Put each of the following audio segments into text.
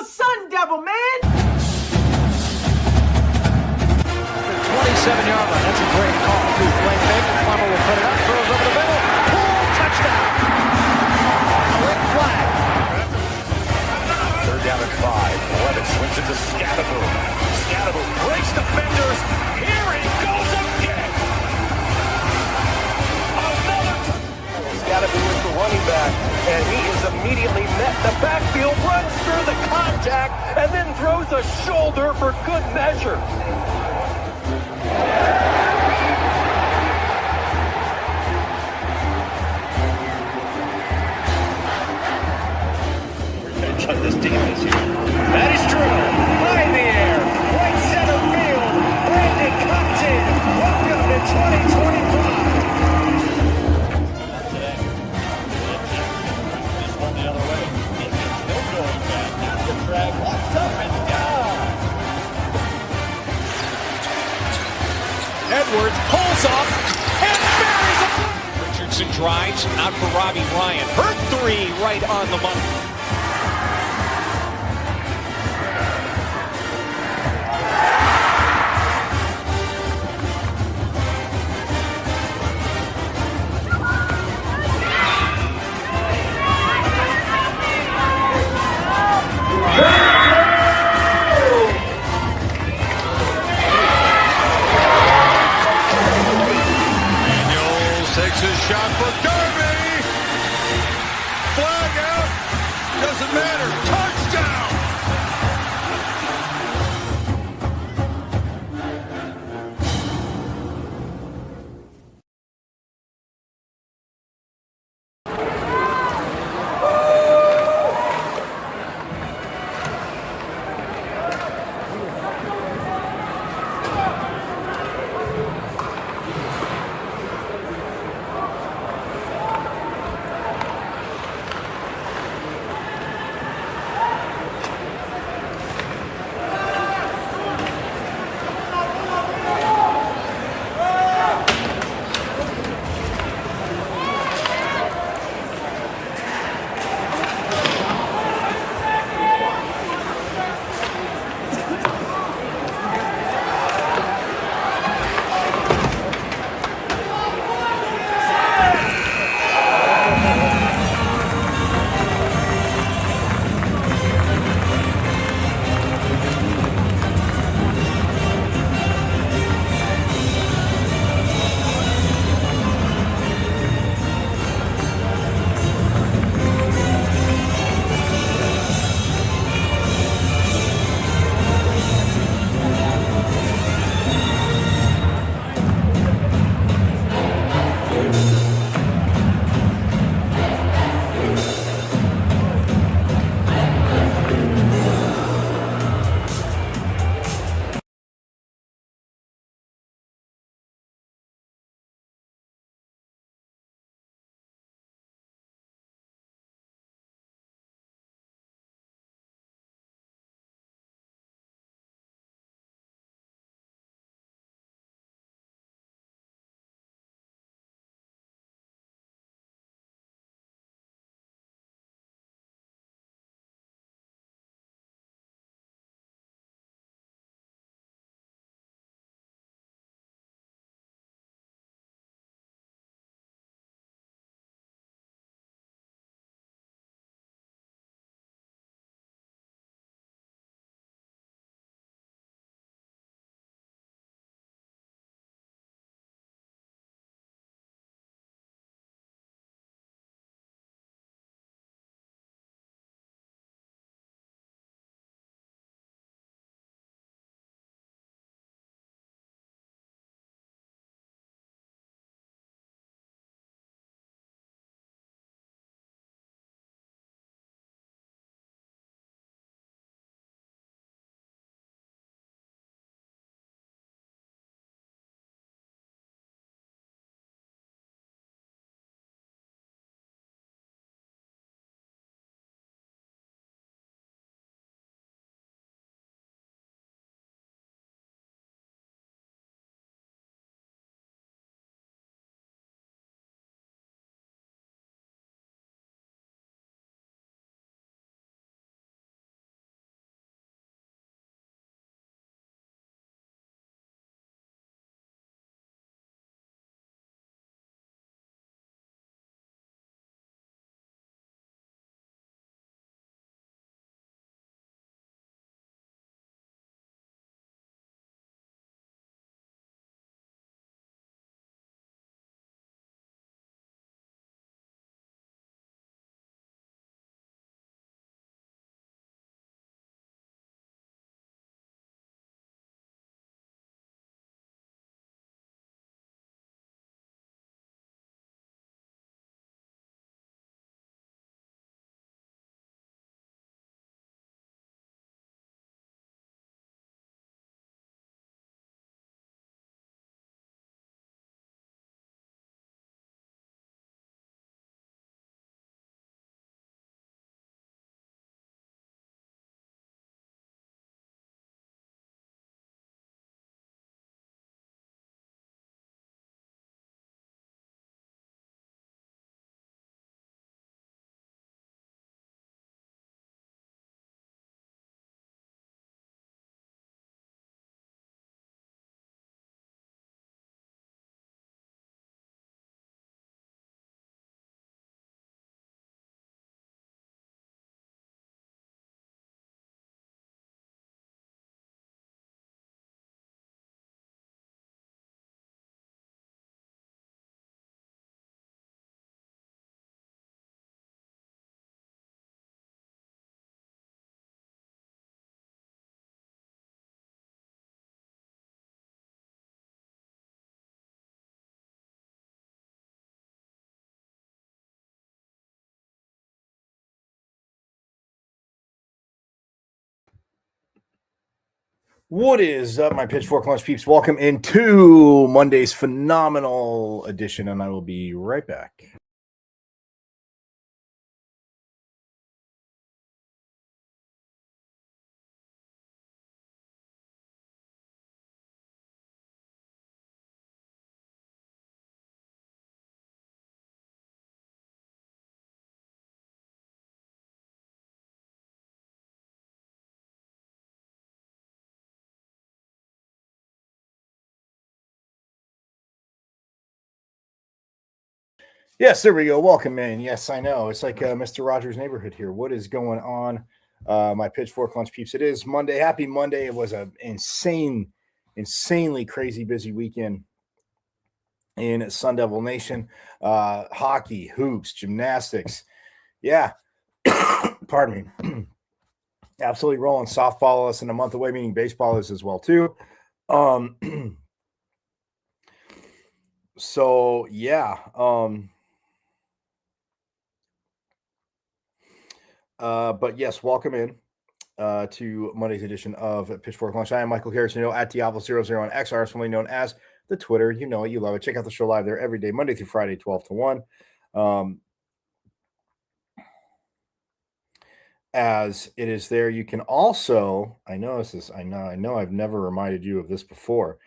a Sun Devil, man! The 27-yard line. That's a great call. Play fake. Plummer will put it up. Throws over the middle. Pull. Touchdown. Quick flag. Third down and 5. Levitt swings it to Scadaboo. Scadaboo breaks defenders. Here he goes again. Another. Scadaboo is the running back, and he is immediately met in the backfield, runs through the contact, and then throws a shoulder for good measure. This team this year. That is true. High in the air. Right center field. Brandon Compton. Welcome to 2025. Today. Just run the other way. Still going back. That's the drag. Walks up and down. Edwards pulls off and buries it. Richardson drives out for Robbie Ryan. Her three right on the money. Takes his shot for Darby. Flag out. What is up, my Pitchfork Lunch peeps? Welcome into Monday's phenomenal edition, and I will be right back. Yes, there we go. Welcome in. Yes, I know. It's like Mr. Rogers' neighborhood here. What is going on, my Pitchfork Lunch peeps? It is Monday. Happy Monday. It was an insanely crazy busy weekend in Sun Devil Nation. Hockey, hoops, gymnastics. Yeah. Pardon me. Absolutely rolling. Softball less than a month away, meaning baseball is as well, too. So, yeah. But yes, welcome in to Monday's edition of Pitchfork Lunch. I am Michael Carrasino at Diablo00 on X, formerly known as the Twitter. You know it, you love it. Check out the show live there every day, Monday through Friday, 12 to 1. As it is there, you can also, I know I've never reminded you of this before,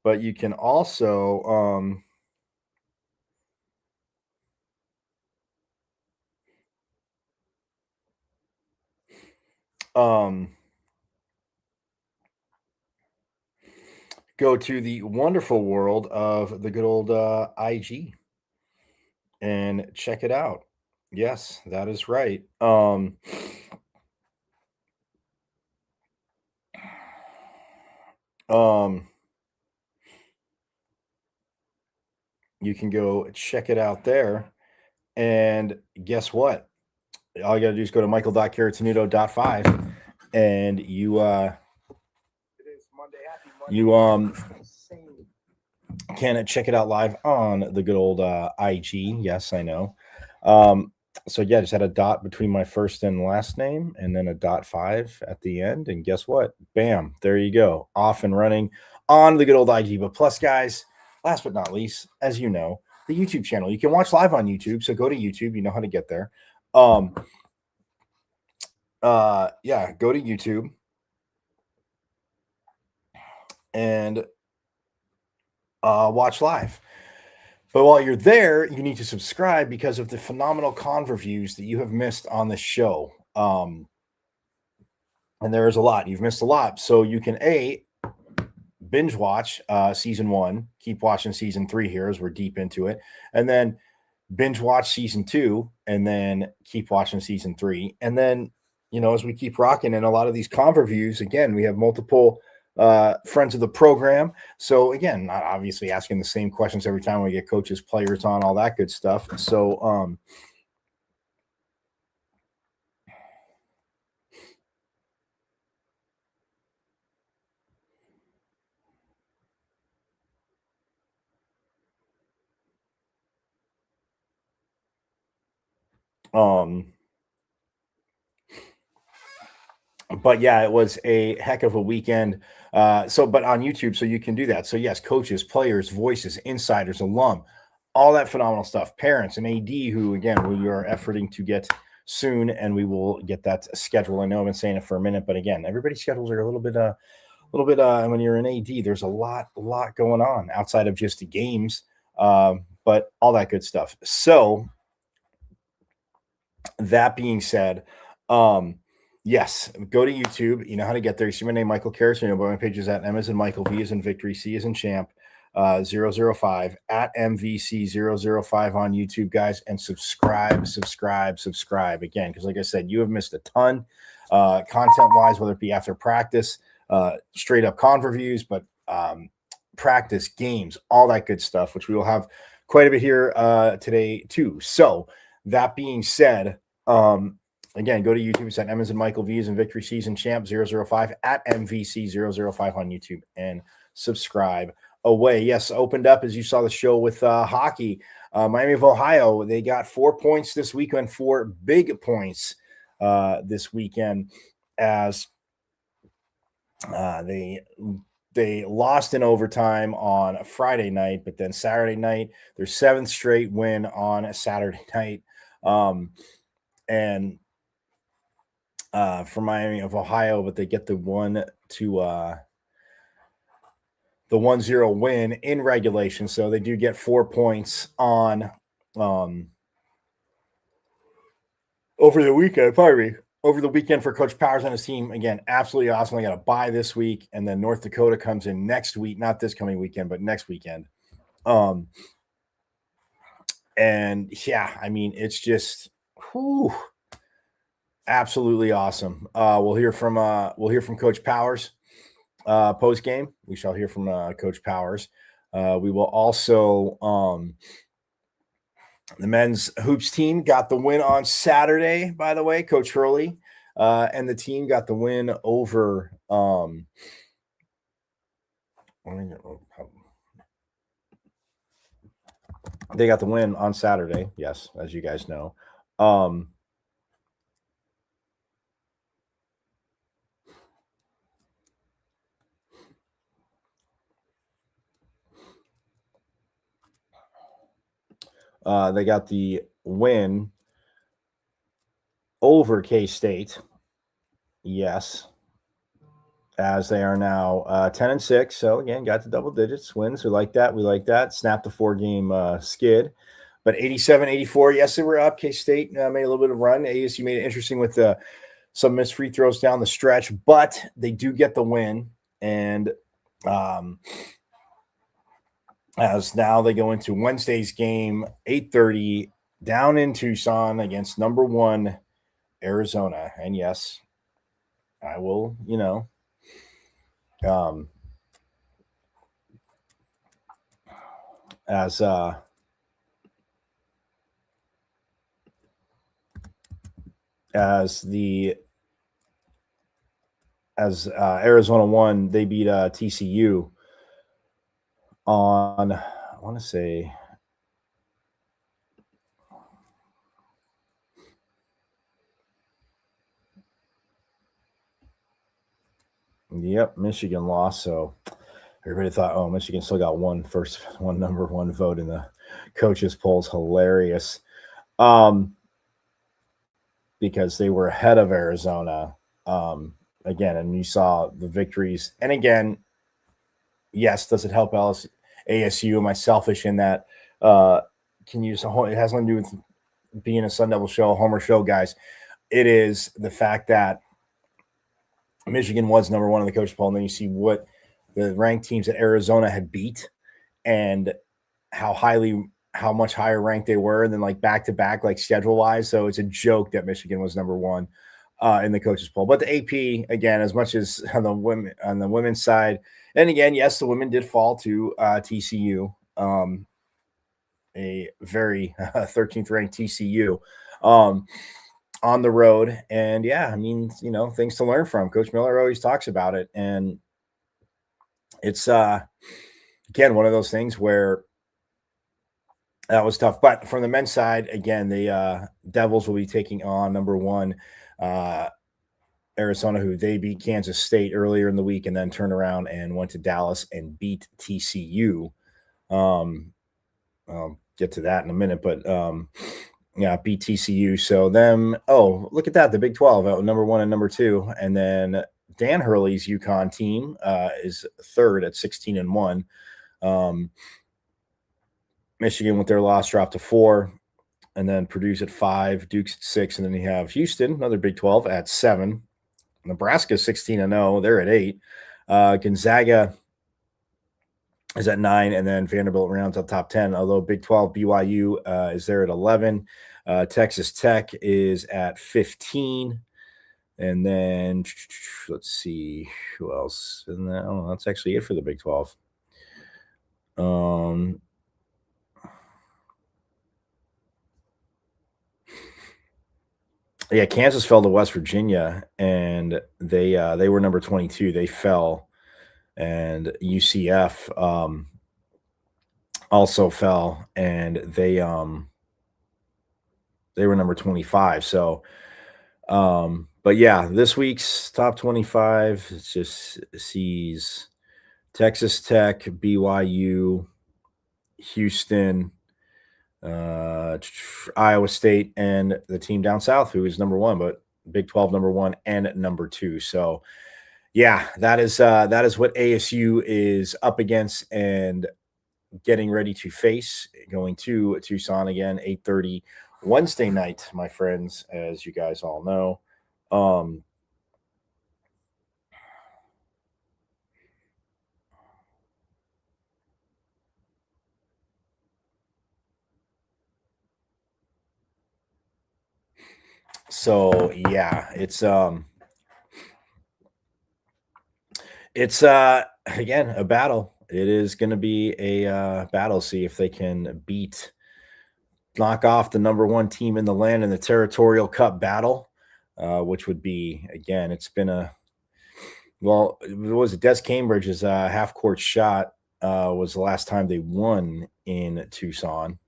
but you can also go to the wonderful world of the good old IG and check it out. Yes, that is right. You can go check it out there. And guess what? All you got to do is go to michael.caratinudo.5 and you it is Monday, happy Monday. You can check it out live on the good old IG. Yes, I know. So yeah, just had a dot between my first and last name and then a .5 at the end. And guess what? Bam, there you go. Off and running on the good old IG. But plus, guys, last but not least, as you know, the YouTube channel. You can watch live on YouTube. So go to YouTube. You know how to get there. Yeah, go to YouTube and watch live. But while you're there, you need to subscribe because of the phenomenal con reviews that you have missed on the show. And there is a lot. You've missed a lot. So you can binge watch season 1, keep watching season 3 here as we're deep into it, and then binge watch season 2, and then keep watching season 3. And then, you know, as we keep rocking and a lot of these con reviews, again, we have multiple friends of the program. So again, not obviously asking the same questions every time we get coaches, players on, all that good stuff. So but yeah, it was a heck of a weekend. But on YouTube, so you can do that. So yes, coaches, players, voices, insiders, alum, all that phenomenal stuff. Parents and AD, who again we are efforting to get soon, and we will get that schedule. I know I've been saying it for a minute, but again, everybody's schedules are a little bit. When you're in AD, there's a lot going on outside of just the games, but all that good stuff. So that being said, yes, go to YouTube. You know how to get there. You see my name, Michael Carrasino, but my page is at M as in Michael, V as in Victory, C as in Champ, 005 at MVC005 on YouTube, guys, and subscribe again. Because like I said, you have missed a ton content wise, whether it be after practice, straight up con reviews, but practice games, all that good stuff, which we will have quite a bit here today too. So that being said, again, go to YouTube. It's at Emmons and Michael V's and Victory Season Champ 005 at MVC005 on YouTube and subscribe away. Yes, opened up as you saw the show with hockey. Miami of Ohio, they got 4 points this weekend, 4 big points this weekend as They lost in overtime on a Friday night, but then Saturday night, their 7th straight win on a Saturday night. And from Miami of Ohio, but they get the 1-0 win in regulation. So they do get 4 points on over the weekend, over the weekend for Coach Powers and his team. Again, absolutely awesome. They got a bye this week, and then North Dakota comes in next week, not this coming weekend, but next weekend. And yeah, I mean, it's just absolutely awesome. We'll hear from Coach Powers post game. We shall hear from Coach Powers. We will also the men's hoops team got the win on Saturday, by the way. Coach Hurley and the team got the win over they got the win on Saturday, yes, as you guys know. They got the win over K-State. Yes. As they are now 10-6. So again, got the double digits wins. We like that. Snapped the 4-game skid. But 87-84, yes, they were up. K-State made a little bit of run. ASU made it interesting with some missed free throws down the stretch, but they do get the win. And as now they go into Wednesday's game, 8:30, down in Tucson against number 1 Arizona. And yes, I will, as Arizona won, they beat TCU on, I want to say, yep, Michigan lost. So everybody thought, oh, Michigan still got one number 1 vote in the coaches polls. Hilarious. Because they were ahead of Arizona. Again, and you saw the victories. And again, yes, does it help ASU? Am I selfish in that? It has nothing to do with being a Sun Devil show, a Homer show, guys. It is the fact that Michigan was number 1 in the coach poll, and then you see what the ranked teams that Arizona had beat and how much higher ranked they were, and then like back to back, like schedule wise. So it's a joke that Michigan was number 1 in the coaches poll. But the AP, again, as much as on the women's side, and again, yes, the women did fall to TCU, a very 13th ranked TCU on the road. And yeah, I mean, things to learn from. Coach Miller always talks about it, and it's again one of those things where that was tough. But from the men's side, again, the Devils will be taking on number 1 Arizona, who they beat Kansas State earlier in the week and then turned around and went to Dallas and beat TCU. I'll get to that in a minute, but beat TCU. So look at that, the Big 12, number 1 and number 2. And then Dan Hurley's UConn team is 3rd at 16-1. Michigan with their loss dropped to 4, and then Purdue's at 5, Duke's at 6, and then you have Houston, another Big 12, at 7. Nebraska 16-0, they're at 8. Gonzaga is at 9, and then Vanderbilt rounds out top 10. Although Big 12 BYU is there at 11. Texas Tech is at 15, and then let's see who else. And then, that's actually it for the Big 12. Yeah, Kansas fell to West Virginia, and they were number 22. They fell, and UCF also fell, and they were number 25. So But yeah, this week's top 25, it just sees Texas Tech, BYU, Houston, Iowa State, and the team down south who is number one, but Big 12 number one and number two. So yeah, that is what ASU is up against and getting ready to face, going to Tucson again, 8:30 Wednesday night, my friends, as you guys all know. So yeah, it's again a battle. It is going to be a battle. See if they can knock off the number one team in the land in the Territorial Cup battle, which would be, again, it's been what was it? Des Cambridge's half court shot was the last time they won in Tucson.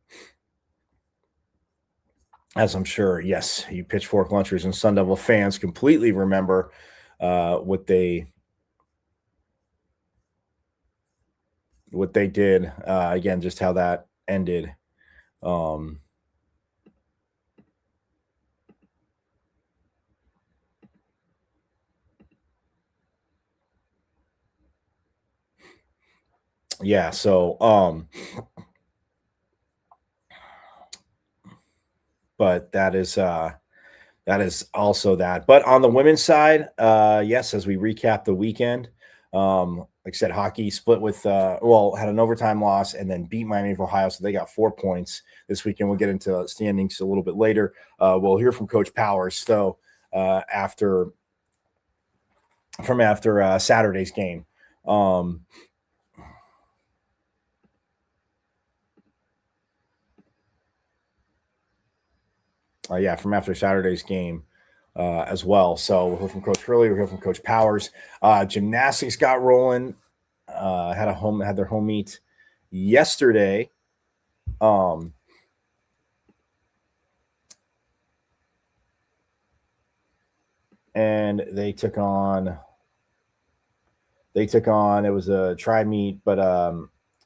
As I'm sure, yes, you Pitchfork Lunchers and Sun Devil fans completely remember what they did. Again, just how that ended. Yeah, so but that is also that. But on the women's side, yes, as we recap the weekend, like I said, hockey split with had an overtime loss and then beat Miami of Ohio, so they got 4 points this weekend. We'll get into standings a little bit later. We'll hear from Coach Powers though after Saturday's game. From after Saturday's game as well. So we'll hear from Coach Hurley, we'll hear from Coach Powers. Gymnastics got rolling, had their home meet yesterday. And they took on, it was a tri meet, but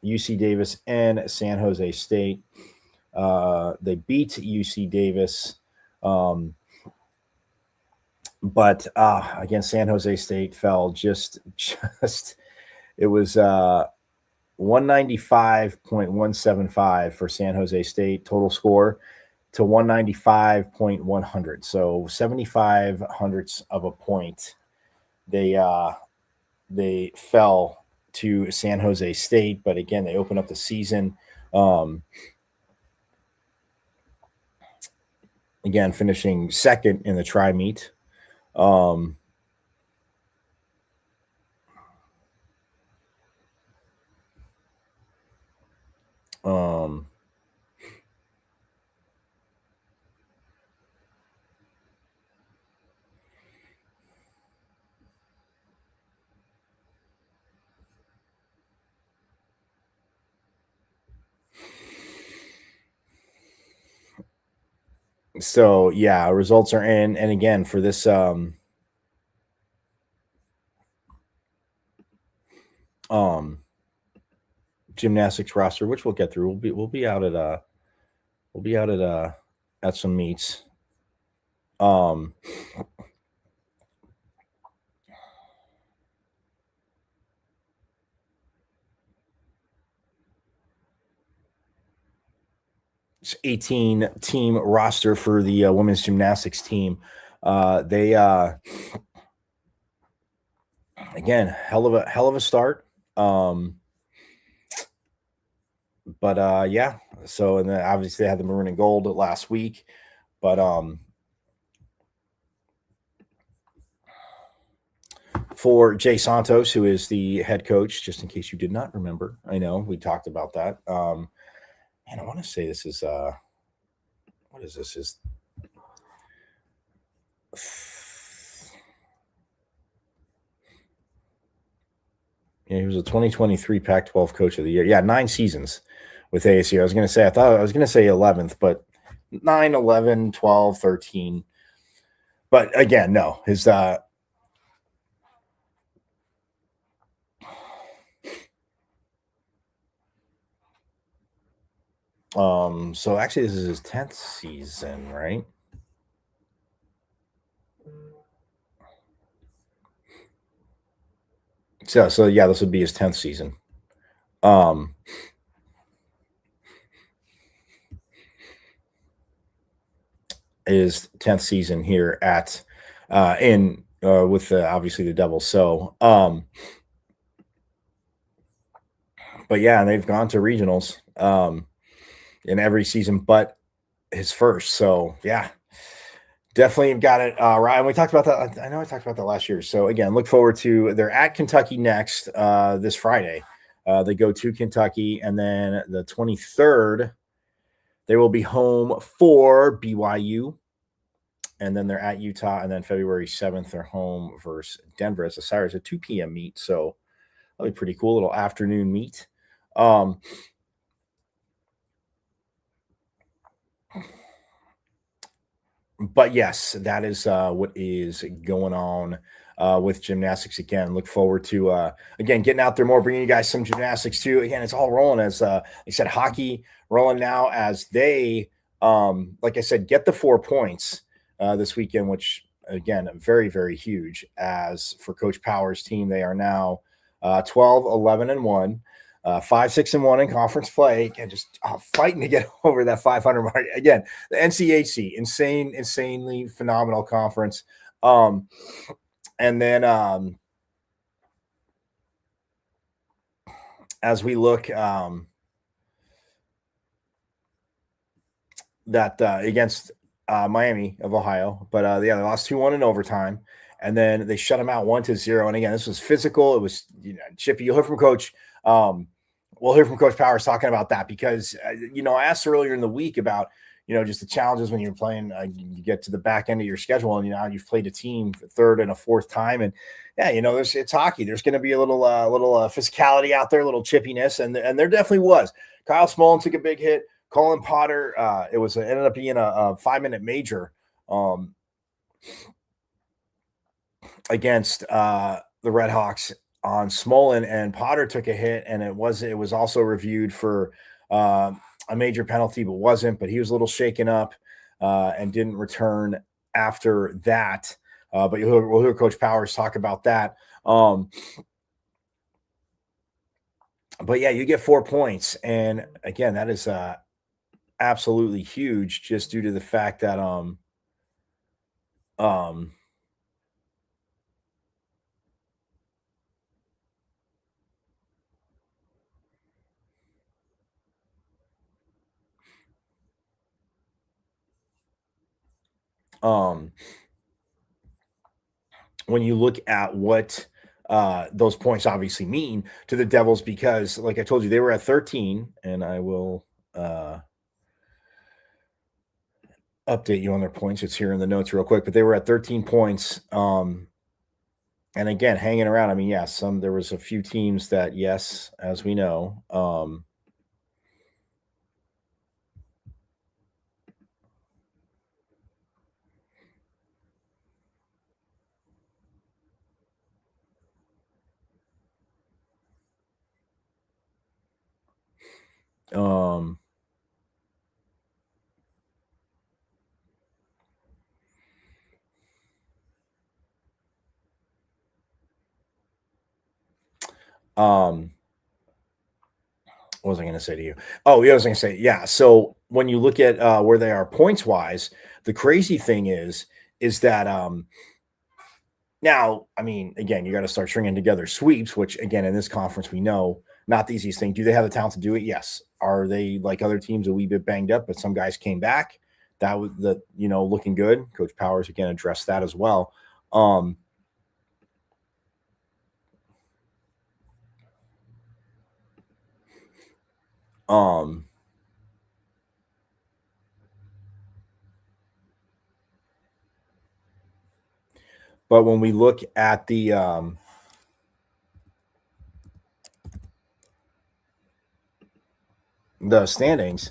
UC Davis and San Jose State. They beat UC Davis, but again, San Jose State fell just it was 195.175 for San Jose State total score to 195.100, so 75 hundredths of a point. They fell to San Jose State, but again, they opened up the season. Again, finishing second in the tri meet. So yeah, results are in, and again for this gymnastics roster, which we'll get through. We'll be out at some meets. It's 18 team roster for the women's gymnastics team. They again, hell of a start. But yeah, so, and then obviously they had the maroon and gold last week, but for Jay Santos, who is the head coach, just in case you did not remember, I know we talked about that. And I want to say this is what is this? Is he was a 2023 Pac-12 Coach of the Year. Yeah, 9 seasons with ASU. I was going to say 11th, but 9, 11, 12, 13. But again, no, his so actually this is his 10th season, right? So yeah, this would be his 10th season. His 10th season here at in with obviously the Devils. So but yeah, they've gone to regionals in every season but his first. So yeah, definitely got it right. And we talked about that. I know I talked about that last year. So again, look forward to they're at Kentucky next this Friday. They go to Kentucky, and then the 23rd they will be home for BYU, and then they're at Utah, and then February 7th they're home versus Denver as a Cyrus, a 2 p.m. meet. So that'll be pretty cool, little afternoon meet. But yes, that is what is going on with gymnastics. Again, look forward to again getting out there more, bringing you guys some gymnastics too. Again, it's all rolling as like I said, hockey rolling now as they like I said, get the 4 points this weekend, which again very, very huge. As for Coach Power's team, they are now 12, 11, and 1. 5-6-1 in conference play, and just fighting to get over that 500 mark. Again, the NCHC, insanely phenomenal conference. And then as we look that against Miami of Ohio, but yeah, they lost 2-1 in overtime, and then they shut them out 1-0. And again, this was physical. It was Chippy. You'll hear from Coach. We'll hear from Coach Powers talking about that because I asked earlier in the week about just the challenges when you're playing. You get to the back end of your schedule, and you've played a team for third and a fourth time, and yeah, it's hockey. There's going to be a little physicality out there, a little chippiness, and there definitely was. Kyle Smolin took a big hit. Colin Potter, it ended up being a 5-minute major against the Redhawks on Smolin, and Potter took a hit, and it was also reviewed for a major penalty, but wasn't. But he was a little shaken up and didn't return after that. But we'll hear Coach Powers talk about that. But yeah, you get 4 points, and again, that is absolutely huge, just due to the fact that when you look at what those points obviously mean to the Devils, because like I told you, they were at 13, and I will update you on their points. It's here in the notes real quick, but they were at 13 points. And again, hanging around. I mean, yes, there was a few teams that, yes, as we know, what was I going to say to you? Oh, yeah, I was going to say, yeah. So when you look at where they are points wise, the crazy thing is that now, I mean, again, you got to start stringing together sweeps, which again, in this conference, we know not the easiest thing. Do they have the talent to do it? Yes. Are they like other teams a wee bit banged up, but some guys came back? That was looking good. Coach Powers again addressed that as well. But when we look at the standings,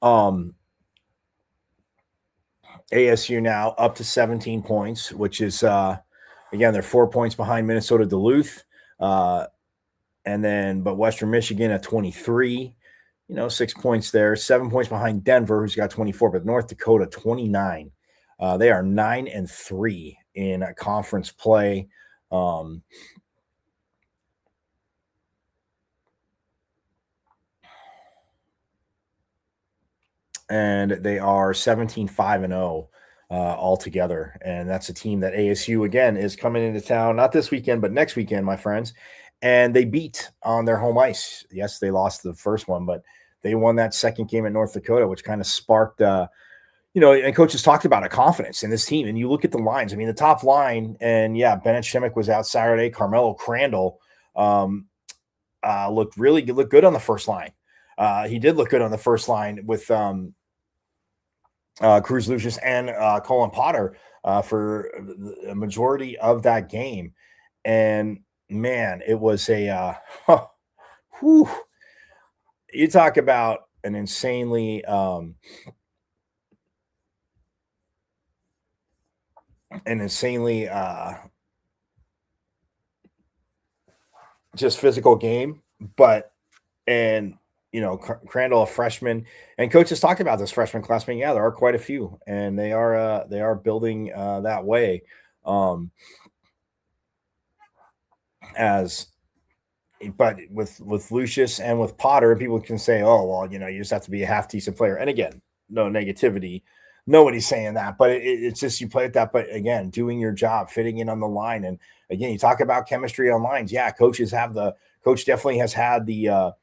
ASU now up to 17 points, which is again, they're 4 points behind Minnesota Duluth. But Western Michigan at 23, 6 points there, 7 points behind Denver, who's got 24, but North Dakota 29. They are 9-3 in conference play. And they are 17-5-0 altogether. And that's a team that ASU, again, is coming into town, not this weekend, but next weekend, my friends. And they beat on their home ice. Yes, they lost the first one, but they won that second game at North Dakota, which kind of sparked, and coaches talked about a confidence in this team. And you look at the lines. I mean, the top line, and yeah, Bennett Shimmick was out Saturday. Carmelo Crandall looked good on the first line. He did look good on the first line with Cruz Lucius and Colin Potter for the majority of that game. And man, it was you talk about an insanely just physical game, Crandall, a freshman, and coaches talked about this freshman class. Yeah, there are quite a few, and they are building that way. But with Lucius and with Potter, people can say, "Oh, well, you just have to be a half decent player." And again, no negativity, nobody's saying that, but it's just you play at that. But again, doing your job, fitting in on the line, and again, you talk about chemistry on lines. Yeah, coach definitely has had the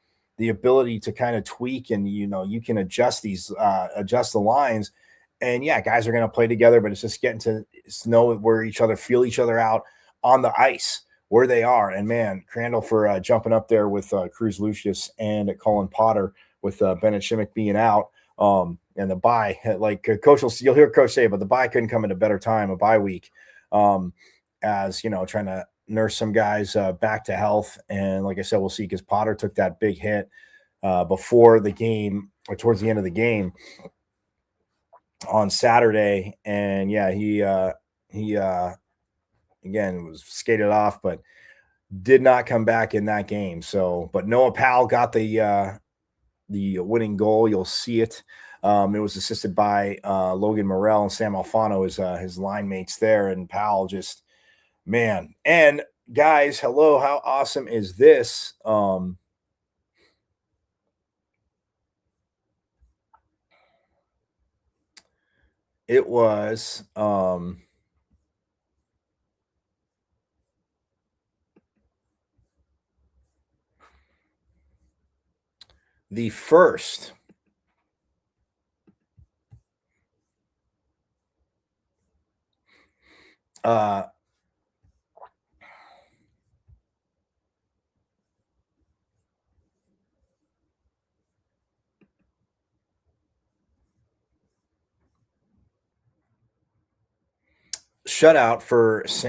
ability to kind of tweak, and you can adjust the lines, and yeah, guys are going to play together, but it's just getting to know where feel each other out on the ice, where they are. And man, Crandall for jumping up there with Cruz Lucius and Colin Potter with Bennett Shimmick being out, and the bye, like you'll hear coach say, but the bye couldn't come at a better time, a bye week, as trying to nurse some guys back to health. And like I said, we'll see, because Potter took that big hit before the game, or towards the end of the game on Saturday. And yeah, he again was skated off, but did not come back in that game. So, but Noah Powell got the winning goal. You'll see it. It was assisted by Logan Morrell and Sam Alfano as his line mates there. And Powell just, man. And guys, hello, how awesome is this? It was the first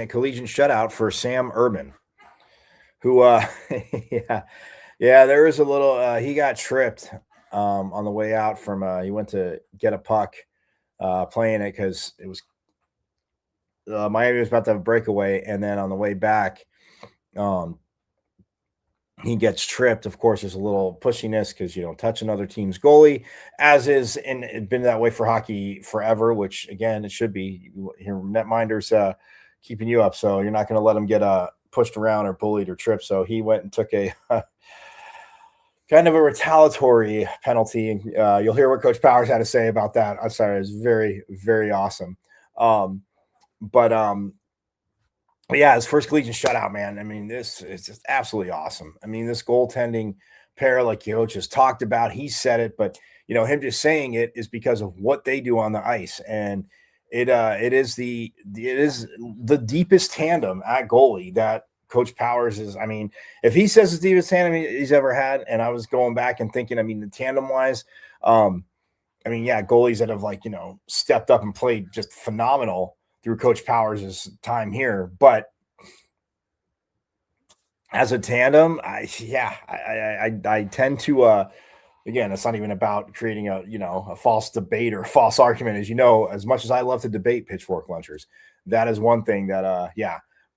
collegiate shutout for Sam Urban, who yeah, there was a little he got tripped on the way out from he went to get a puck playing it, because it was Miami was about to have a breakaway, and then on the way back he gets tripped. Of course, there's a little pushiness because you don't touch another team's goalie, as is, and it's been that way for hockey forever, which again, it should be. Your netminders keeping you up, so you're not going to let them get pushed around or bullied or tripped. So he went and took a kind of a retaliatory penalty. And you'll hear what Coach Powers had to say about that. I'm sorry, it was very, very awesome. But yeah, his first collegiate shutout, man. I mean, this is just absolutely awesome. I mean, this goaltending pair, like Coach just talked about, he said it, but him just saying it is because of what they do on the ice, and it is the deepest tandem at goalie that Coach Powers is. I mean, if he says it's the deepest tandem he's ever had, and I was going back and thinking, I mean, the tandem wise, I mean, yeah, goalies that have stepped up and played just phenomenal through Coach Powers' time here, but as a tandem, I tend to again, it's not even about creating a false debate or a false argument. As you know, as much as I love to debate pitchfork lunchers, that is one thing that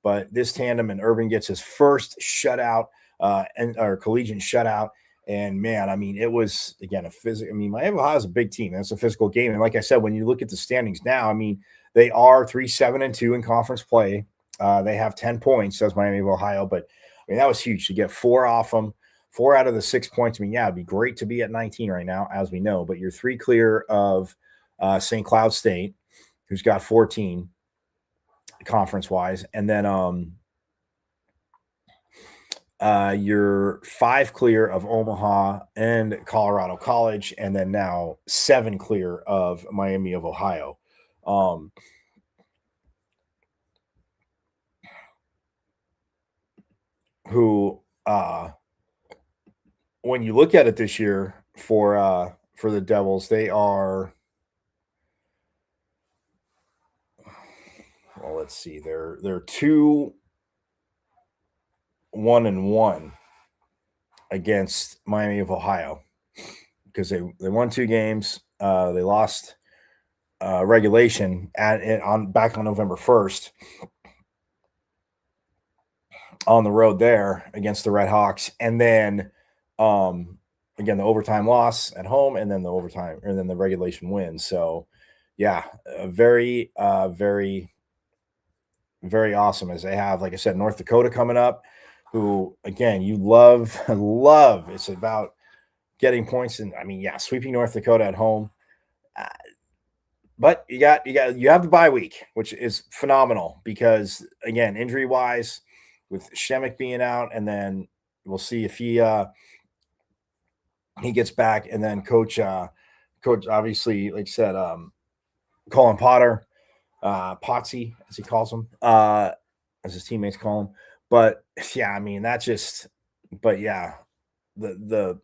but this tandem, and Urban gets his first shutout or collegiate shutout. And man, I mean, it was again a physical. I mean, Miami Ohio is a big team. That's a physical game. And like I said, when you look at the standings now, I mean, they are 3-7-2 in conference play. They have 10 points, says Miami of Ohio. But I mean, that was huge to get 4 off them, 4 out of the 6 points. I mean, yeah, it'd be great to be at 19 right now, as we know. But you're 3 clear of St. Cloud State, who's got 14 conference-wise. And then you're 5 clear of Omaha and Colorado College, and then now 7 clear of Miami of Ohio. Who, when you look at it this year for the Devils, they are, well, let's see, they're 2-1-1 against Miami of Ohio because they won 2 games. They lost regulation back on November 1st on the road there against the Red Hawks, and then again the overtime loss at home, and then the regulation win. So yeah, very very awesome, as they have, like I said, North Dakota coming up, who again you love. It's about getting points, and I mean, yeah, sweeping North Dakota at home. But you have the bye week, which is phenomenal because again, injury wise, with Shemek being out, and then we'll see if he gets back, and then coach obviously, like I said, Colin Potter, Potsy, as he calls him, as his teammates call him. But yeah, I mean, but yeah, the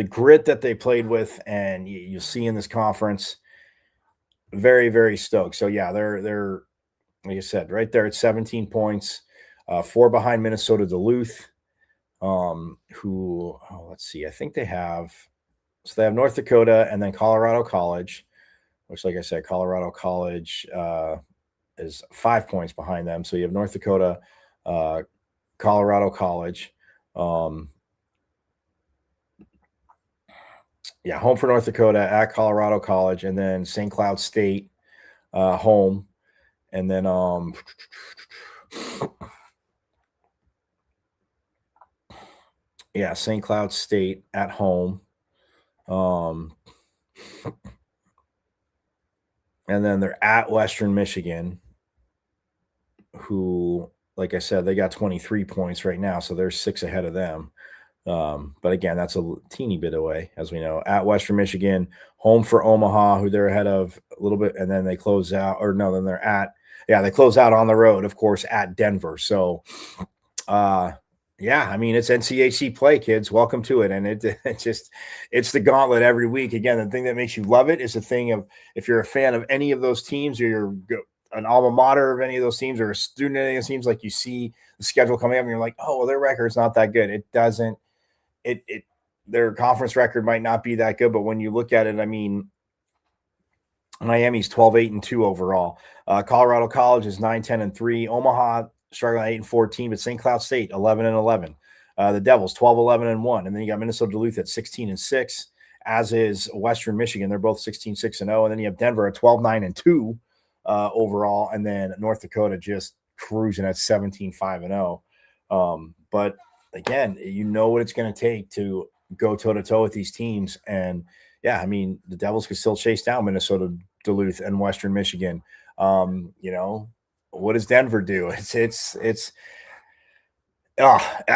grit that they played with, and you see in this conference, very, very stoked. So yeah, they're like I said, right there at 17 points, 4 behind Minnesota Duluth, who, let's see, I think they have North Dakota and then Colorado College, which, like I said, Colorado College is 5 points behind them. So you have North Dakota, Colorado College. Yeah, home for North Dakota, at Colorado College, and then St. Cloud State home. And then St. Cloud State at home. And then they're at Western Michigan, who, like I said, they got 23 points right now, so they're 6 ahead of them. But again, that's a teeny bit away, as we know. At Western Michigan, home for Omaha, who they're ahead of a little bit, and then they close out, they close out on the road, of course, at Denver. So, I mean, it's NCHC play, kids. Welcome to it. And it's the gauntlet every week. Again, the thing that makes you love it is the thing of, if you're a fan of any of those teams, or you're an alma mater of any of those teams, or a student of any of those teams, like you see the schedule coming up and you're like, oh, well, their record's not that good. It doesn't. Their conference record might not be that good, but when you look at it, I mean, Miami's 12-8-2 overall. Colorado College is 9-10-3. Omaha struggling 8-14, but St. Cloud State 11-11. The Devils 12-11-1, and then you got Minnesota Duluth at 16-6, as is Western Michigan. They're both 16-6-0, and then you have Denver at 12-9-2 overall, and then North Dakota just cruising at 17-5-0. But again, you know what it's going to take to go toe-to-toe with these teams. And yeah, I mean, the Devils could still chase down Minnesota Duluth and Western Michigan. What does Denver do? I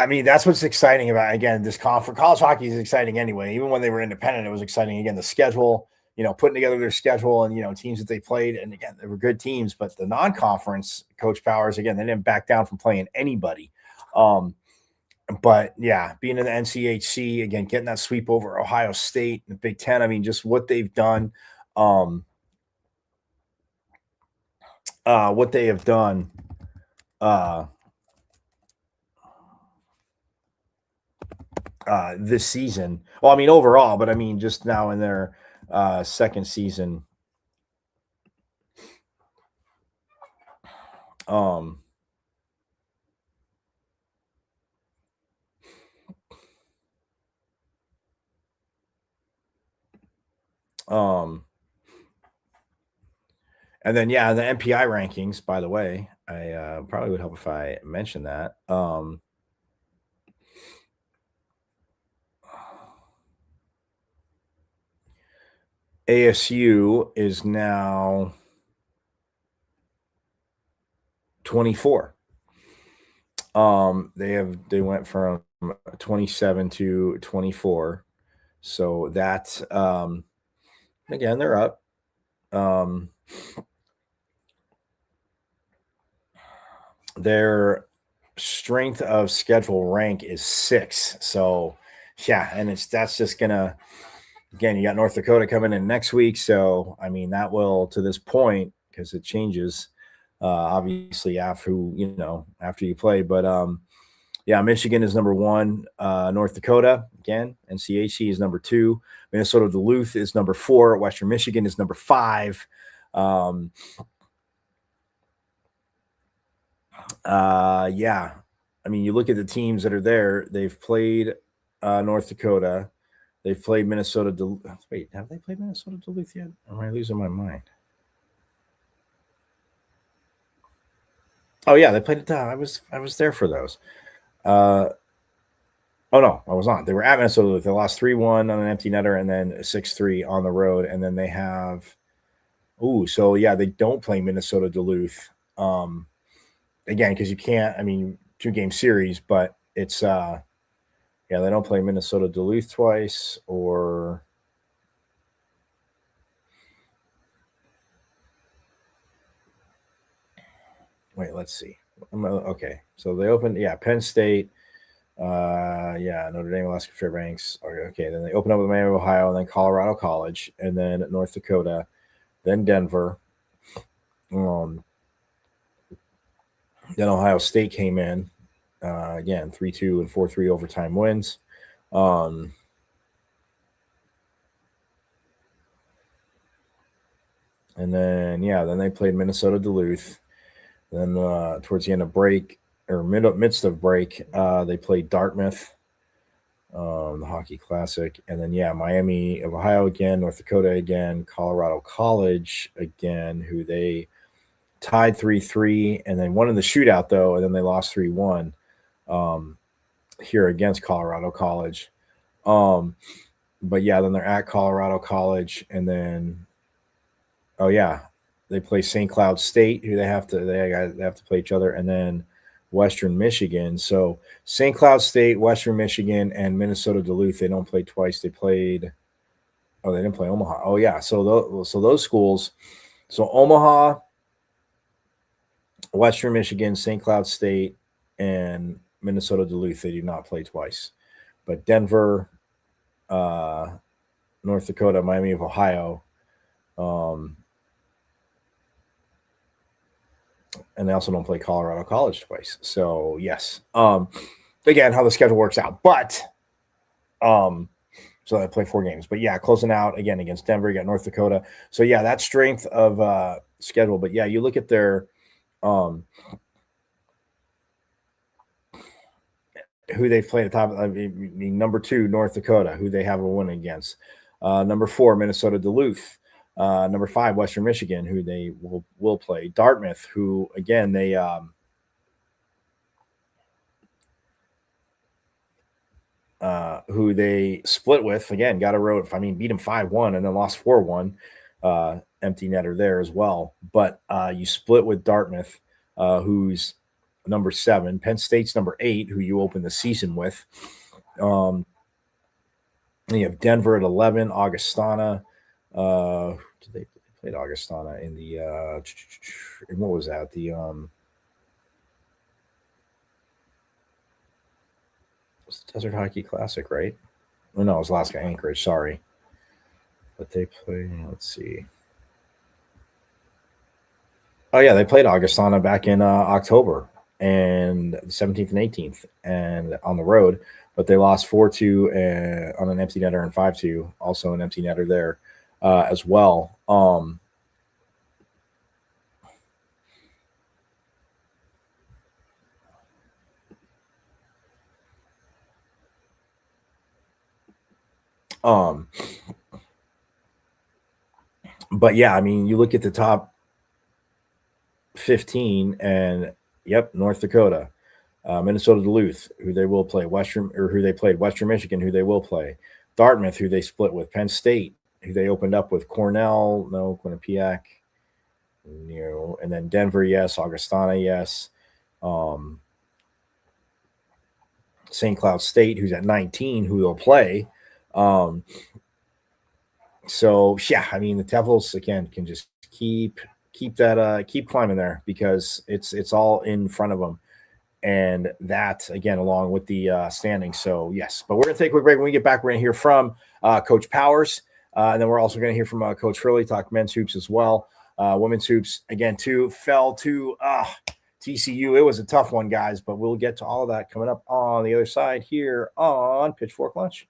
mean, that's what's exciting about, again, this conference. College hockey is exciting anyway. Even when they were independent, it was exciting. Again, the schedule, putting together their schedule, and, teams that they played. And again, they were good teams, but the non-conference, Coach Powers, again, they didn't back down from playing anybody. But yeah, being in the NCHC, again, getting that sweep over Ohio State and the Big Ten. I mean, just what they've done, what they have done. this season. Well, I mean overall, but I mean just now in their second season. And then yeah, the MPI rankings, by the way, I probably would help if I mentioned that. ASU is now 24. They went from 27 to 24. So that again, they're up. Their strength of schedule rank is 6. So yeah, and that's just gonna, again, you got North Dakota coming in next week. So I mean that will, to this point, because it changes obviously after you play. But yeah, Michigan is number 1, North Dakota again, NCHC is number 2, Minnesota Duluth is number 4, Western Michigan is number 5. Yeah, I mean, you look at the teams that are there. They've played North Dakota. They've played Minnesota Duluth. Wait, have they played Minnesota Duluth yet? Or am I losing my mind? Oh yeah, they played it. I was there for those. Oh no, I was not. They were at Minnesota Duluth. They lost 3-1 on an empty netter, and then 6-3 on the road. And then they have, so yeah, they don't play Minnesota Duluth. Again, because you can't. I mean, 2-game series, but it's yeah, they don't play Minnesota Duluth twice, or wait, let's see. Okay, so they opened, Penn State, Notre Dame, Alaska Fairbanks. Okay, then they open up with Miami, Ohio, and then Colorado College, and then North Dakota, then Denver. Then Ohio State came in, again, 3-2 and 4-3 overtime wins. And then then they played Minnesota Duluth. Then towards the end of break, or midst of break, they played Dartmouth, the Hockey Classic, and then Miami of Ohio again, North Dakota again, Colorado College again, who they tied 3-3, and then won in the shootout though, and then they lost 3-1 here against Colorado College. But yeah, then they're at Colorado College, and then they play St. Cloud State, who they have to play each other, and then Western Michigan. So St. Cloud State, Western Michigan, and Minnesota Duluth, they don't play twice. They played. Oh, they didn't play Omaha. Oh yeah, so those schools. So Omaha, Western Michigan, St. Cloud State, and Minnesota Duluth, they do not play twice. But Denver, North Dakota, Miami of Ohio, and they also don't play Colorado College twice. So yes, again, how the schedule works out. But so they play 4 games. But yeah, closing out again against Denver, you got North Dakota. So yeah, that strength of schedule. But yeah, you look at their who they've played at the top. I mean, number 2, North Dakota, who they have a win against. Number 4, Minnesota Duluth. Number 5, Western Michigan, who they will play. Dartmouth, who again they who they split with. Again, got a road. I mean, beat them 5-1 and then lost 4-1. Empty netter there as well. But you split with Dartmouth, who's number 7. Penn State's number 8, who you open the season with. You have Denver at 11. Augustana. They played Augustana in the what was that? The Desert Hockey Classic, right? Oh, no, it was Alaska Anchorage. Sorry, but they play. Let's see. Oh yeah, they played Augustana back in October, and the 17th and 18th, and on the road. But they lost 4-2 on an empty netter and 5-2, also an empty netter there as well. But yeah, I mean, you look at the top 15, and yep, North Dakota, Minnesota Duluth, who they will play, who they played, Western Michigan, who they will play, Dartmouth, who they split with, Penn State, who they opened up with, Cornell, no, Quinnipiac, no, and then Denver, yes, Augustana, yes, St. Cloud State, who's at 19, who they'll play. So yeah, I mean, the Devils again can just keep climbing there, because it's all in front of them, and that again along with the standings. So yes, but we're gonna take a quick break. When we get back, we're gonna hear from Coach Powers, and then we're also gonna hear from Coach Hurley, talk men's hoops as well. Women's hoops again too fell to TCU. It was a tough one, guys, but we'll get to all of that coming up on the other side here on Pitchfork Lunch.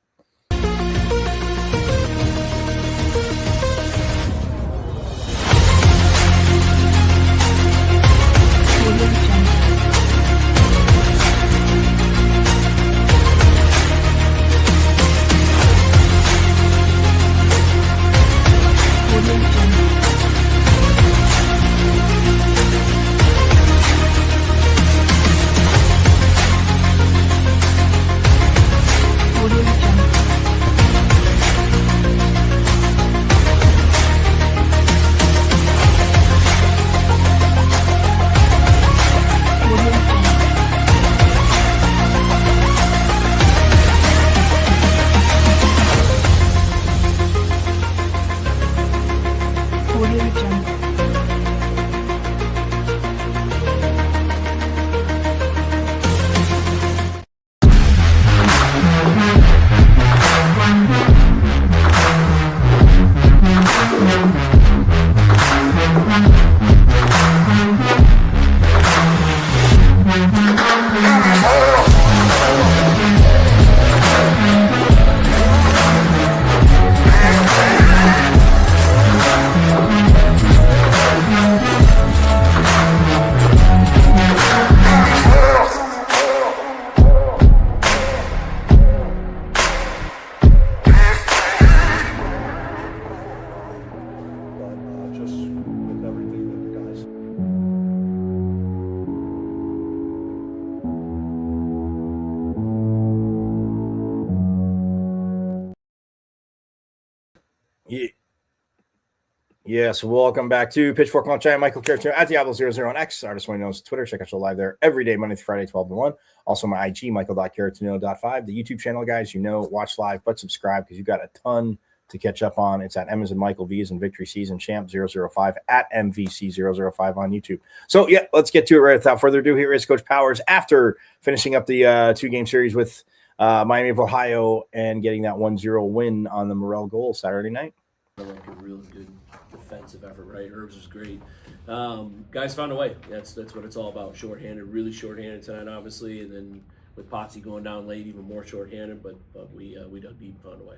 Yes, welcome back to Pitchfork Lunch. I'm Michael Carrick at Diablo00 on X. Artist One knows Twitter. Check out show live there every day, Monday through Friday, 12 to 1. Also, my IG, Michael.Carrick5. The YouTube channel, guys, watch live, but subscribe because you got a ton to catch up on. It's at M as in Michael, V as in Victory, C as in Champ 005 at MVC005 on YouTube. So, yeah, let's get to it right without further ado. Here is Coach Powers after finishing up the 2-game series with Miami of Ohio and getting that 1-0 win on the Morel goal Saturday night. Like a real good defensive effort, right? Herbs was great. Guys found a way. That's what it's all about. Shorthanded, really shorthanded tonight, obviously, and then with Potsy going down late, even more shorthanded. But we dug deep and found a way.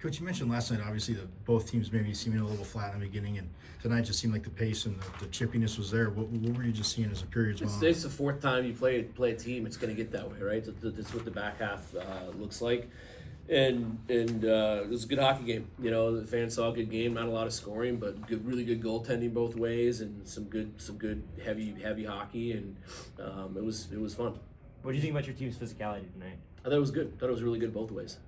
Coach, you mentioned last night, obviously, that both teams maybe seeming a little flat in the beginning, and tonight just seemed like the pace and the chippiness was there. What were you just seeing as the periods went on? It's the fourth time you play a team. It's going to get that way, right? That's what the back half looks like. And it was a good hockey game. The fans saw a good game. Not a lot of scoring, but really good goaltending both ways, and some good heavy hockey. And it was fun. What do you think about your team's physicality tonight? I thought it was good. I thought it was really good both ways.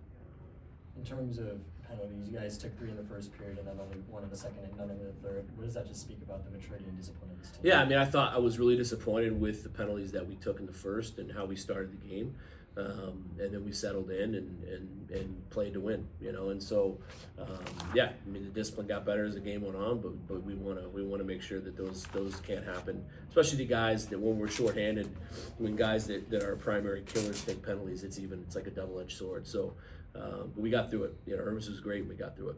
In terms of penalties, you guys took 3 in the first period and then only 1 in the second and none in the third. What does that just speak about the maturity and discipline of this team? Yeah, I mean, I was really disappointed with the penalties that we took in the first and how we started the game. And then we settled in and played to win, and so yeah, I mean, the discipline got better as the game went on, but we want to make sure that those can't happen, especially the guys that when we're shorthanded, when guys that are primary killers take penalties, it's like a double-edged sword. So but we got through it. Herbs was great. We got through it.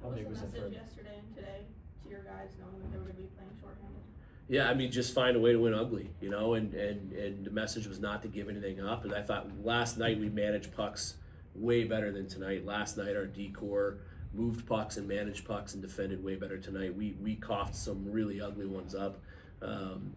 How big was it for yesterday and today to your guys, knowing that they were going to be playing shorthanded? Yeah, I mean, just find a way to win ugly, you know, and the message was not to give anything up. And I thought last night we managed pucks way better than tonight. Last night our D-core moved pucks and managed pucks and defended way better tonight. We coughed some really ugly ones up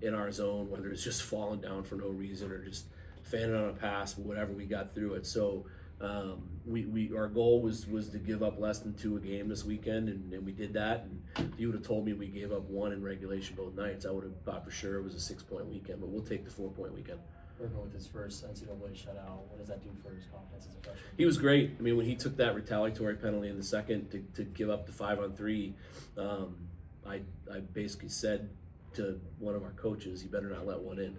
in our zone, whether it's just falling down for no reason or just fanning on a pass, whatever, we got through it. So our goal was to give up less than 2 a game this weekend, and we did that. And if you would have told me we gave up 1 in regulation both nights, I would have thought for sure it was a 6-point weekend, but we'll take the 4-point weekend. Berger with his first NCAA shutout, what does that do for his confidence as a freshman? He was great. I mean, when he took that retaliatory penalty in the second to give up the 5-on-3, I basically said to one of our coaches, "You better not let one in,"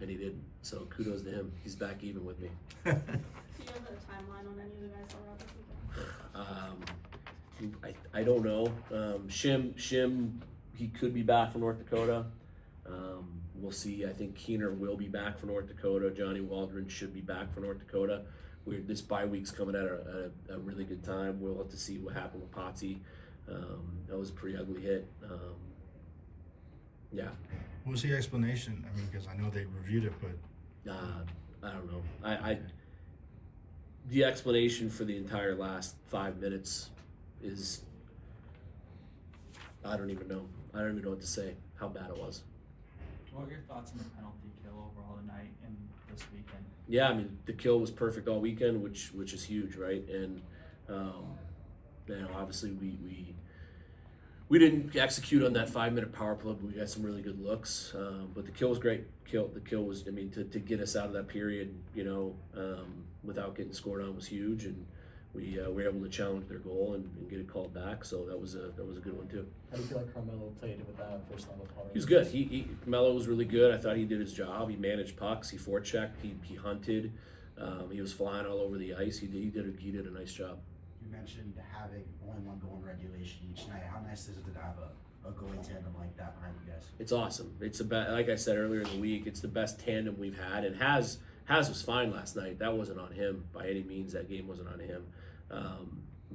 and he didn't. So kudos to him. He's back even with me. Do you have a timeline on any of the guys that were out this weekend? I don't know. Shim, he could be back from North Dakota. We'll see. I think Keener will be back for North Dakota. Johnny Waldron should be back for North Dakota. This bye week's coming at a really good time. We'll have to see what happened with Potsy. That was a pretty ugly hit. Yeah. What was the explanation? I mean, because I know they reviewed it, but I don't know. The explanation for the entire last 5 minutes is, I don't even know. I don't even know what to say, how bad it was. What are your thoughts on the penalty kill overall tonight and this weekend? Yeah, I mean, the kill was perfect all weekend, which is huge, right? And you know, obviously we didn't execute on that 5-minute power play, but we got some really good looks. But the kill was great. The kill was, I mean, to get us out of that period, you know, without getting scored on was huge, and we were able to challenge their goal and get it called back. So that was a good one too. How do you feel like Carmelo played with that first level power? He was good. Carmelo was really good. I thought he did his job. He managed pucks. He forechecked. He hunted. He was flying all over the ice. He did a nice job. You mentioned having only one goal in regulation each night. How nice is it to have a goalie tandem like that behind you guys? It's awesome. It's like I said earlier in the week, it's the best tandem we've had. And Has was fine last night. That wasn't on him by any means. That game wasn't on him.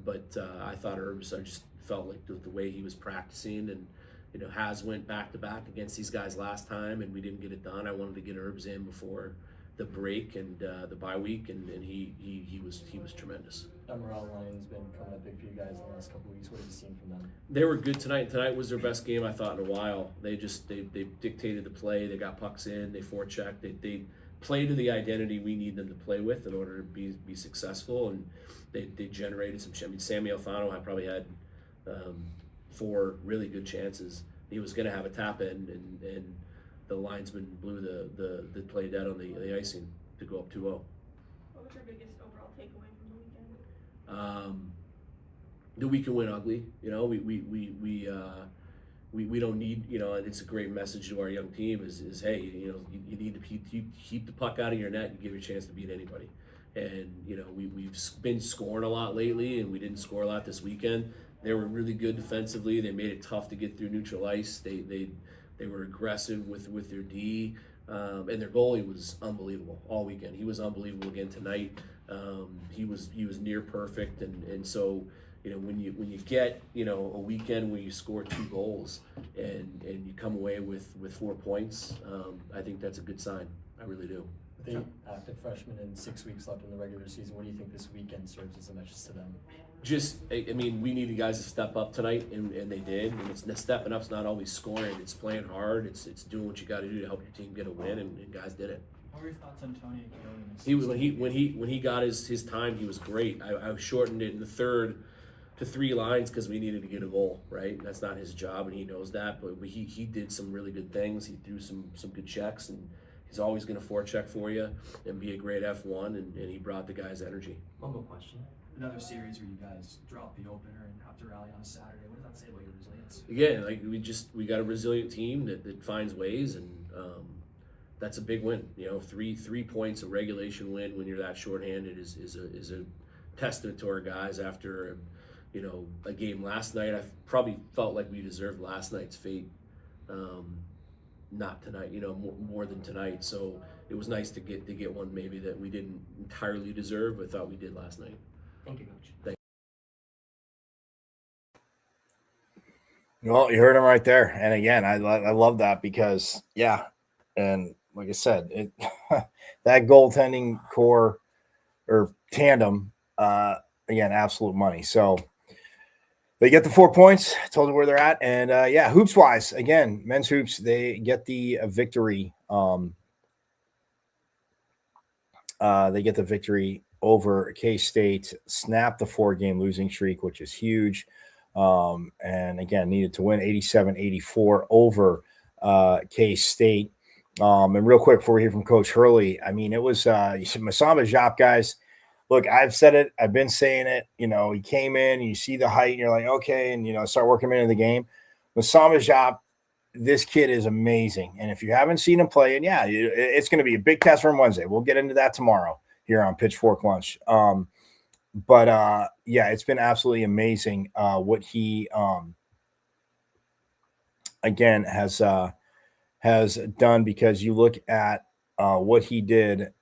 But I thought Herbs, I just felt like the way he was practicing, and you know, Has went back to back against these guys last time, and we didn't get it done. I wanted to get Herbs in before the break and the bye week, and he was tremendous. That morale line's been coming up big for you guys in the last couple of weeks. What have you seen from them? They were good tonight. Tonight was their best game I thought in a while. They dictated the play. They got pucks in. They forechecked. They played to the identity we need them to play with in order to be successful, and they generated some. I mean, Sammy Alfano probably had 4 really good chances. He was going to have a tap in, and the linesman blew the play dead on the icing to go up 2-0. What was your biggest overall takeaway from the weekend? The weekend went ugly. You know, we don't need, you know, it's a great message to our young team is hey, you know, you need to keep the puck out of your net and give you a chance to beat anybody. And you know, we've been scoring a lot lately, and we didn't score a lot this weekend. They were really good defensively. They made it tough to get through neutral ice. They were aggressive with their D, and their goalie was unbelievable all weekend. He was unbelievable again tonight. He was near perfect, and so you know, when you get, you know, a weekend where you score 2 goals and you come away with 4 points, I think that's a good sign. I really do. With 8 active freshmen and 6 weeks left in the regular season, what do you think this weekend serves as a message to them? Just, I mean, we needed guys to step up tonight, and they did. And it's stepping up's not always scoring. It's playing hard. It's doing what you got to do to help your team get a win, and guys did it. What were your thoughts on Tony Akio? He was when he got his time, he was great. I shortened it in the third to 3 lines because we needed to get a goal, right? That's not his job, and he knows that. But he did some really good things. He threw some good checks, and he's always going to forecheck for you and be a great F1, and he brought the guys energy. One more question. Another series where you guys drop the opener and have to rally on a Saturday. What does that say about your resilience? Again, like we got a resilient team that finds ways, and that's a big win. You know, three points, a regulation win when you're that shorthanded is a testament to our guys after, you know, a game last night. I probably felt like we deserved last night's fate, not tonight. You know, more than tonight. So it was nice to get one maybe that we didn't entirely deserve, but thought we did last night. Thank you, Coach. Thank Well, you heard him right there. And again, I love that because, yeah, and like I said, that goaltending core or tandem, again, absolute money. So they get the 4 points. Told you where they're at, and yeah, hoops wise, again, men's hoops, they get the victory. They get the victory over K-State, snap the 4-game losing streak, which is huge. And again, needed to win 87-84 over K-State. And real quick, before we hear from Coach Hurley, I mean, it was Masamba Diop, guys. Look, I've said it. I've been saying it. You know, he came in, you see the height, and you're like, okay, and, you know, start working him into the game. Masamba Diop, this kid is amazing. And if you haven't seen him play, and yeah, it's going to be a big test for him Wednesday. We'll get into that tomorrow here on Pitchfork Lunch. But yeah, it's been absolutely amazing what he again has done, because you look at what he did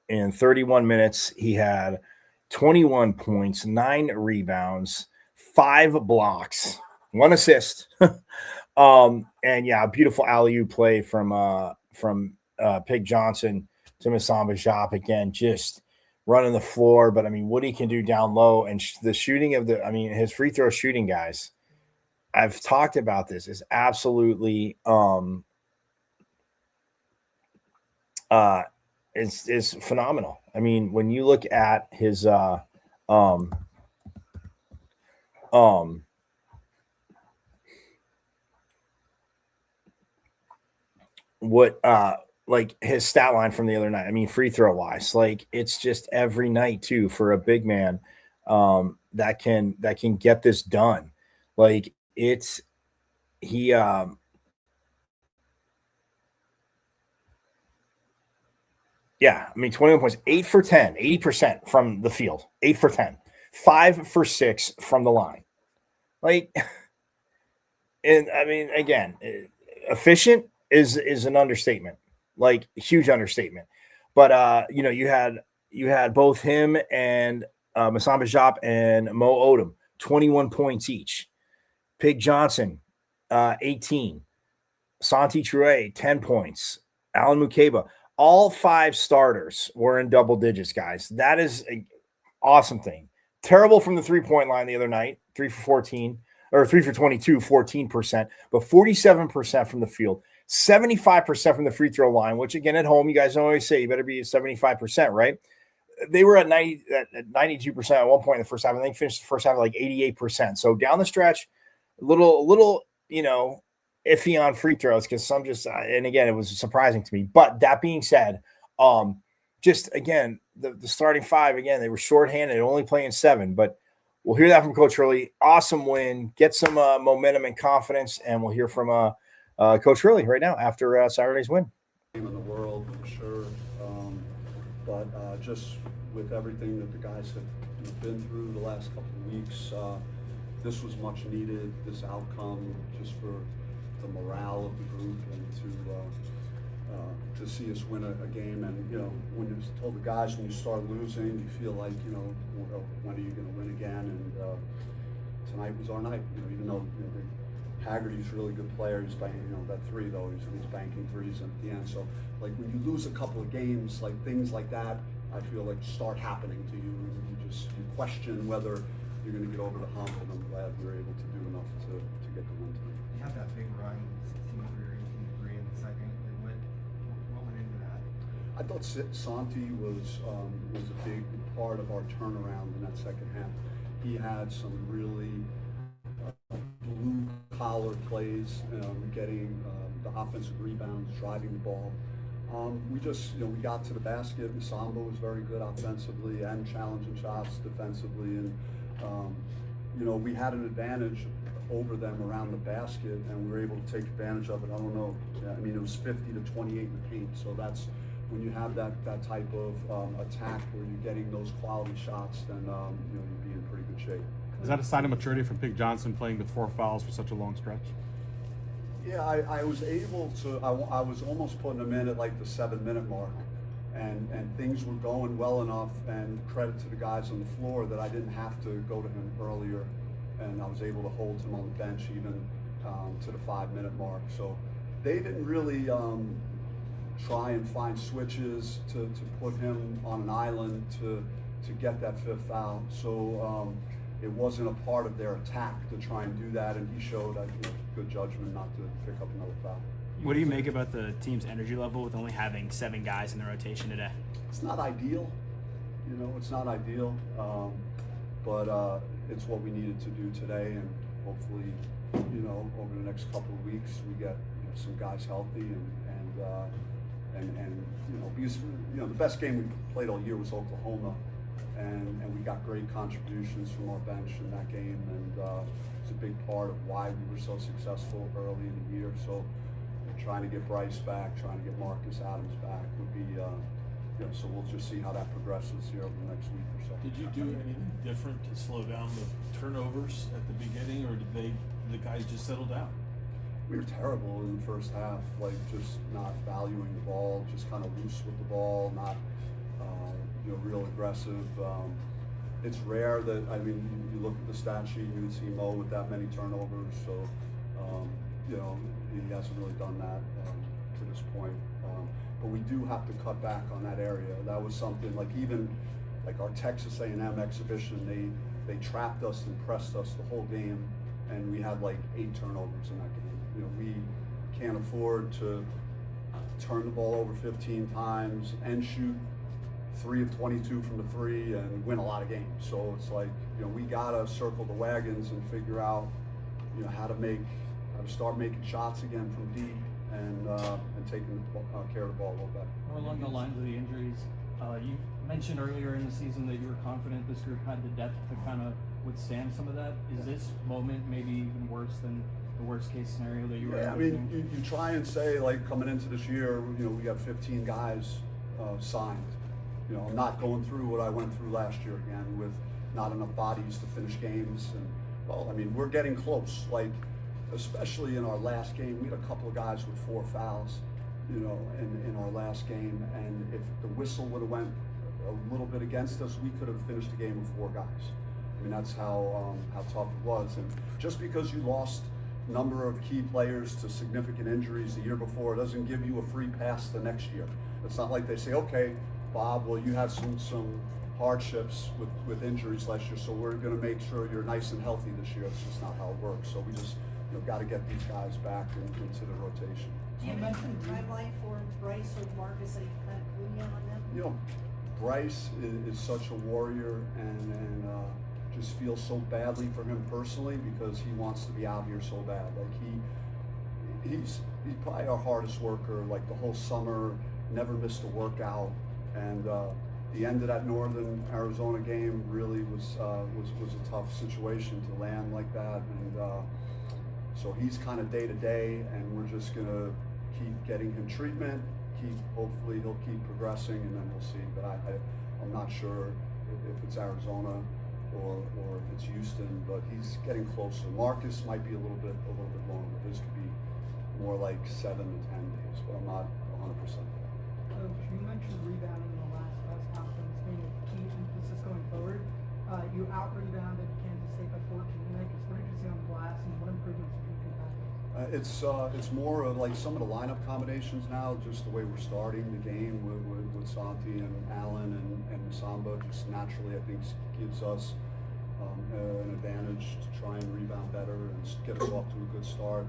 in 31 minutes. He had 21 points, 9 rebounds, 5 blocks, 1 assist. And yeah, a beautiful alley-oop play from Pig Johnson to Masamba Diop, again, just running the floor. But I mean, what he can do down low, and the shooting of his free throw shooting, guys, I've talked about this, is absolutely is phenomenal. I mean, when you look at his what like his stat line from the other night. I mean, free throw wise, like it's just every night too for a big man that can get this done. Like it's he yeah, I mean 21 points, 8 for 10, 80% from the field, 8 for 10, 5 for 6 from the line. Like, and I mean, again, efficient is an understatement, like huge understatement. But you know, you had both him and Masamba Diop and Mo Odom, 21 points each. Pig Johnson, 18. Santi Troué, 10 points. Alan Mukeba, all 5 starters were in double digits, guys. That is an awesome thing. Terrible from the 3-point line the other night, 3 for 14, or 3 for 22, 14%, but 47% from the field, 75% from the free throw line, which again, at home, you guys always say you better be at 75%, right? They were at 92% at one point in the first half, and they finished the first half at like 88%. So down the stretch, a little, you know, iffy on free throws, because some just, and again, it was surprising to me. But that being said, just again, the starting 5, again, they were shorthanded, only playing 7, but we'll hear that from Coach Hurley. Awesome win, get some momentum and confidence, and we'll hear from Coach Hurley right now after Saturday's win. Game in the world, for sure, but just with everything that the guys have been through the last couple of weeks, this was much needed. This outcome, just for the morale of the group, and to see us win a game. And you know, when you told the guys, when you start losing, you feel like, you know, when are you going to win again? And tonight was our night. You know, even though, you know, Haggerty's a really good player. He's banking, you know, that 3 though. He's banking 3s at the end. So like when you lose a couple of games, like things like that, I feel like start happening to you, and you question whether you're going to get over the hump. And I'm glad we were able to do enough to get the win tonight. You had that big run, 16-3 in the second. What went into that? I thought Santi was a big part of our turnaround in that second half. He had some really blue-collar plays, getting the offensive rebounds, driving the ball. We just, you know, we got to the basket, and Samba was very good offensively and challenging shots defensively, and you know, we had an advantage over them around the basket, and we were able to take advantage of it. I don't know, I mean, it was 50 to 28 in the paint, so that's when you have that type of attack where you're getting those quality shots, then you know, you'd be in pretty good shape. Is that a sign of maturity from Pig Johnson, playing with 4 fouls for such a long stretch? Yeah, I was able to, I was almost putting him in at like the 7-minute mark, and things were going well enough, and credit to the guys on the floor, that I didn't have to go to him earlier and I was able to hold him on the bench even to the 5-minute mark. So they didn't really try and find switches to put him on an island to get that 5th foul. So it wasn't a part of their attack to try and do that, and he showed good judgment not to pick up another foul. What do you make about the team's energy level with only having 7 guys in the rotation today? It's not ideal, it's not ideal, but it's what we needed to do today, and hopefully, over the next couple of weeks we get some guys healthy and because the best game we played all year was Oklahoma, and we got great contributions from our bench in that game, and it's a big part of why we were so successful early in the year. So trying to get Bryce back, trying to get Marcus Adams back would be, so we'll just see how that progresses here over the next week or so. Did you do anything different to slow down the turnovers at the beginning, or did the guys just settle down? We were terrible in the first half, just not valuing the ball, just kind of loose with the ball, not real aggressive. It's rare that, you look at the stat sheet, you would see Mo with that many turnovers, so he hasn't really done that to this point. But we do have to cut back on that area. That was something even our Texas A&M exhibition, they trapped us and pressed us the whole game, and we had 8 turnovers in that game. We can't afford to turn the ball over 15 times and shoot 3 of 22 from the 3 and win a lot of games. So it's we gotta circle the wagons and figure out how to start making shots again from deep and taking care of the ball a little better. More along the lines of the injuries, you mentioned earlier in the season that you were confident this group had the depth to kind of withstand some of that. Is this moment maybe even worse than the worst case scenario that you were? Yeah, you try and say coming into this year, we got 15 guys signed. I'm not going through what I went through last year again with not enough bodies to finish games. And we're getting close. Especially in our last game, we had a couple of guys with 4 fouls, in our last game. And if the whistle would have went a little bit against us, we could have finished the game with 4 guys. That's how tough it was. And just because you lost a number of key players to significant injuries the year before, it doesn't give you a free pass the next year. It's not like they say, okay, Bob, well, you had some hardships with injuries last year, so we're going to make sure you're nice and healthy this year. It's just not how it works. So we just got to get these guys back into the rotation. Do you have a timeline for Bryce or Marcus that you kind of clue in on them? Bryce is such a warrior and just feel so badly for him personally because he wants to be out here so bad. He's probably our hardest worker. The whole summer, never missed a workout, and the end of that Northern Arizona game really was a tough situation to land like that, and so he's kind of day to day, and we're just gonna keep getting him treatment. Hopefully he'll keep progressing, and then we'll see. But I'm not sure if it's Arizona or if it's Houston, but he's getting closer. Marcus might be a little bit longer. This could be more like 7 to 10 days, but I'm not 100% there. You mentioned rebounding in the last press conference being a key emphasis going forward. You out-rebounded Kansas State by 14 tonight. What did you see on the glass, and what improvements did you think that? It's more of some of the lineup combinations now, just the way we're starting the game with Santi and Allen and Samba. Just naturally, I think, gives us an advantage to try and rebound better and get us off to a good start,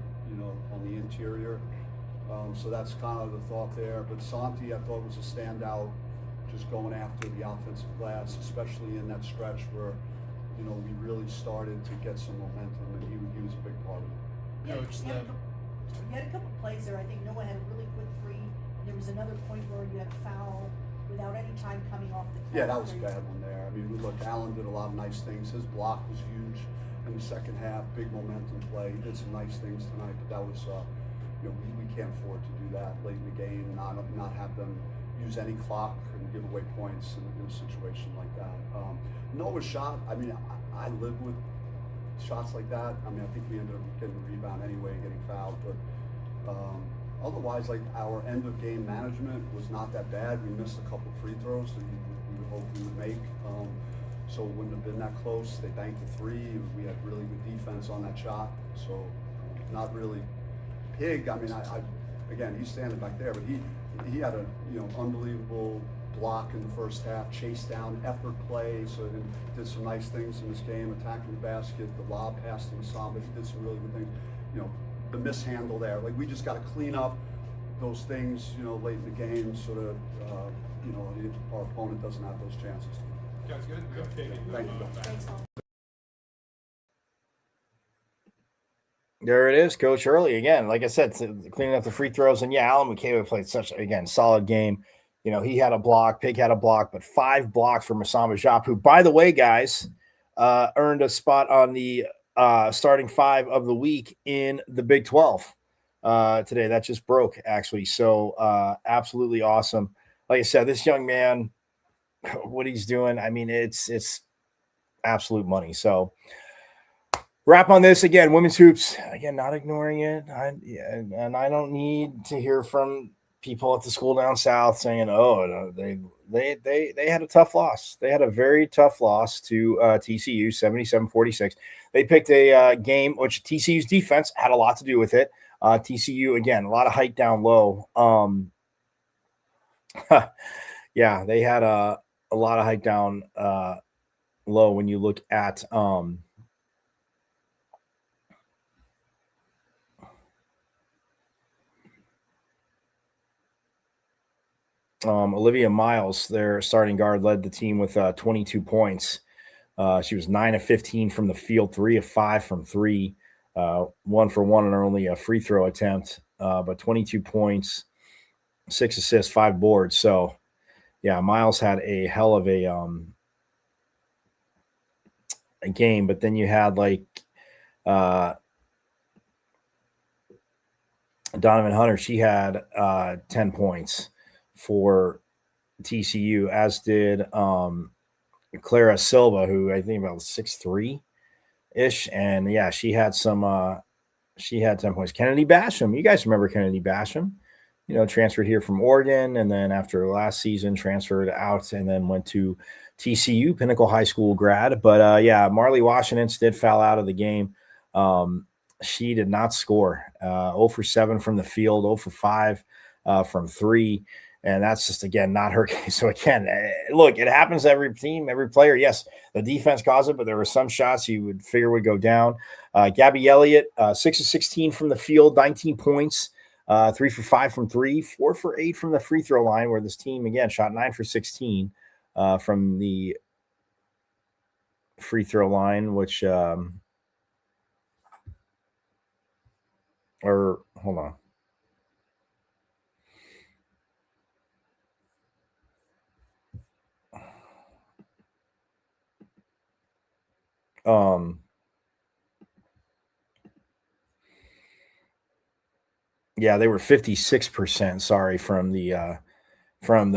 on the interior. So that's kind of the thought there. But Santi, I thought, was a standout, just going after the offensive glass, especially in that stretch where, we really started to get some momentum, and he was a big part of it. Coach, you had a couple plays there. I think Noah had a really quick free, and there was another point where you had a foul without any time coming off the. Yeah, that was a bad one there. Look, Allen did a lot of nice things. His block was huge in the second half. Big momentum play. He did some nice things tonight, but that was, we can't afford to do that late in the game. Not have them use any clock and give away points in a situation like that. Noah's shot. I live with shots like that. I think we ended up getting a rebound anyway, getting fouled, but otherwise, our end of game management was not that bad. We missed a couple free throws that we would hope we would make. so it wouldn't have been that close. They banked the three. We had really good defense on that shot, so not really big. I mean, again, he's standing back there, but he had a unbelievable block in the first half, chase down, effort play, so he did some nice things in this game, attacking the basket, the lob pass to Masamba. He did some really good things. The mishandle there. Like, we just got to clean up those things, late in the game, so that our opponent doesn't have those chances. Guys, good. Thank you. There it is, Coach Hurley again. Like I said, cleaning up the free throws, and Alan McCabe played such solid game. He had a block, Pig had a block, but 5 blocks for Masamba Diop, who, by the way, guys, earned a spot on the starting 5 of the week in the Big 12 today. That just broke, actually. So absolutely awesome. Like I said, this young man, what he's doing, I mean, it's absolute money. So wrap on this again. Women's hoops, again, not ignoring it. And I don't need to hear from people at the school down south saying, "Oh, they had a tough loss. They had a very tough loss to TCU, 77-46. They picked a game which TCU's defense had a lot to do with it. TCU, again, a lot of height down low. Yeah, they had a lot of height down low when you look at Olivia Miles, their starting guard, led the team with 22 points. She was 9 of 15 from the field, 3 of 5 from 3, 1 for 1 on only a free throw attempt, but 22 points, 6 assists, 5 boards. So, yeah, Miles had a hell of a game. But then you had Donovan Hunter. She had 10 points for TCU, as did Clara Silva, who I think about 6'3" ish, and yeah, she had 10 points. Kennedy Basham, you guys remember Kennedy Basham? Transferred here from Oregon, and then after last season transferred out and then went to TCU, Pinnacle High School grad. But yeah, Marley Washington did foul out of the game. She did not score. 0 for 7 from the field, 0 for 5 from 3. And that's just, again, not her case. So, again, look, it happens to every team, every player. Yes, the defense caused it, but there were some shots you would figure would go down. Gabby Elliott, 6 of 16 from the field, 19 points, 3 for 5 from 3, 4 for 8 from the free throw line, where this team, again, shot 9 for 16 from the free throw line, which or hold on. Yeah, they were 56%, sorry, from the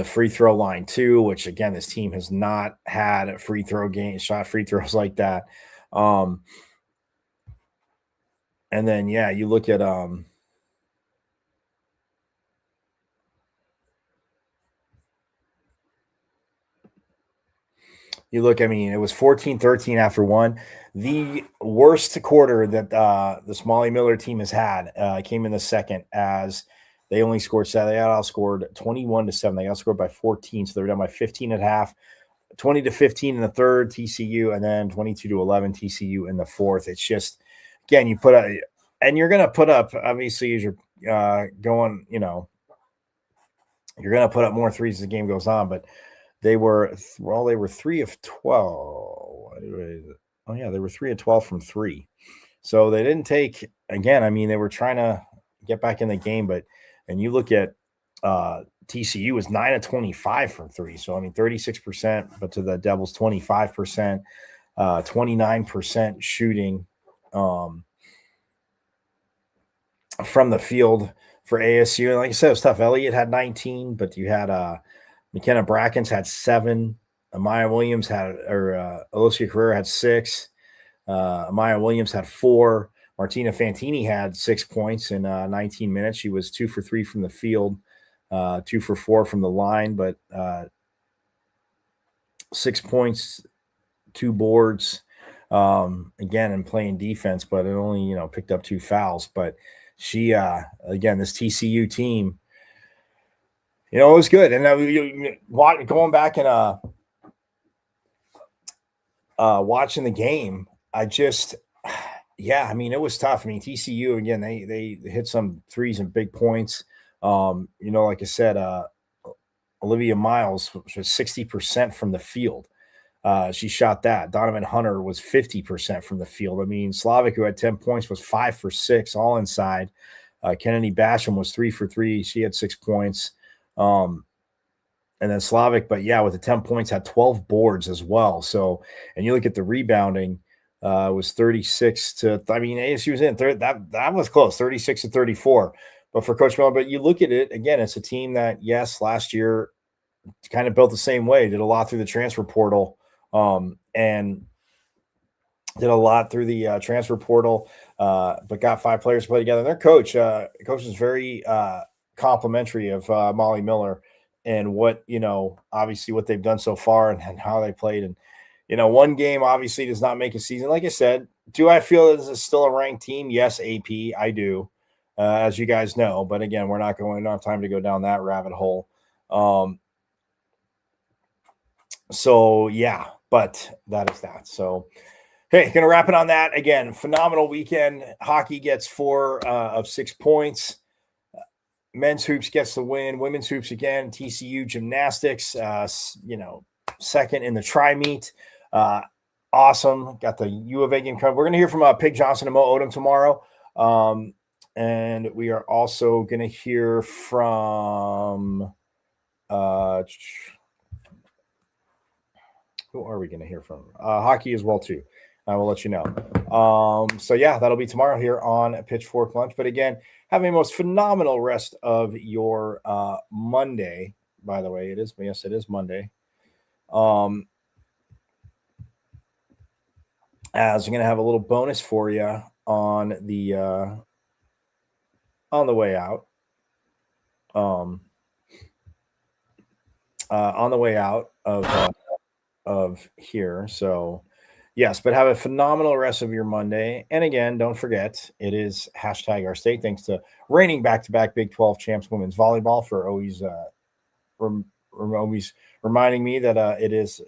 free throw line too, which, again, this team has not had a free throw game, shot free throws like that. And then, yeah, you look at I mean, it was 14-13 after 1. The worst quarter that the Smalley Miller team has had came in the second, as they only scored 7. They got outscored 21-7. They outscored by 14, so they were down by 15 at half, 20-15 in the third, TCU, and then 22-11 TCU in the fourth. It's just, again, you put up, and you're going to put up, obviously, as you're going, you're going to put up more threes as the game goes on, but they were 3 of 12. Oh, yeah, they were 3 of 12 from 3. So they didn't take, again, I mean, they were trying to get back in the game, and you look at TCU was 9 of 25 from 3. So, I mean, 36%, but to the Devils, 25%, 29% shooting from the field for ASU. And like I said, it was tough. Elliott had 19, but you had McKenna Brackens had 7. Amaya Williams Alicia Carrera had 6. Amaya Williams had 4. Martina Fantini had 6 points in 19 minutes. She was 2 for 3 from the field, 2 for 4 from the line, but 6 points, 2 boards again and playing defense, but it only picked up 2 fouls. But she again, this TCU team, it was good. And going back and watching the game, it was tough. I mean, TCU again, they hit some threes and big points. Like I said, Olivia Miles was 60% from the field. She shot that. Donovan Hunter was 50% from the field. I mean, Slavic, who had 10 points, was 5 for 6, all inside. Kennedy Basham was 3 for 3. She had 6 points. And then Slavic, but with the 10 points, had 12 boards as well. So, and you look at the rebounding, was 36 to, I mean, ASU was in third. That was close, 36 to 34. But for Coach Miller, but you look at it again, it's a team that, yes, last year kind of built the same way, did a lot through the transfer portal, and did a lot through the transfer portal, but got 5 players to play together. And their coach is very complimentary of Molly Miller and what, obviously what they've done so far and how they played. And, one game obviously does not make a season. Like I said, do I feel this is still a ranked team? Yes, AP, I do, as you guys know. But again, we don't have time to go down that rabbit hole. So, yeah, but that is that. So, hey, going to wrap it on that. Again, phenomenal weekend. Hockey gets 4 of 6 points. Men's hoops gets the win. Women's hoops again. TCU gymnastics, second in the tri-meet. Awesome. Got the U of A game coming. We're going to hear from Pig Johnson and Mo Odom tomorrow. And we are also going to hear from who are we going to hear from? Hockey as well, too. I will let you know. So, that'll be tomorrow here on Pitchfork Lunch. But again, have a most phenomenal rest of your Monday. By the way, it is Monday. As I'm going to have a little bonus for you on the way out. On the way out of here. So, yes, but have a phenomenal rest of your Monday. And again, don't forget, it is #our state. Thanks to reigning back-to-back Big 12 champs women's volleyball for always reminding me that it is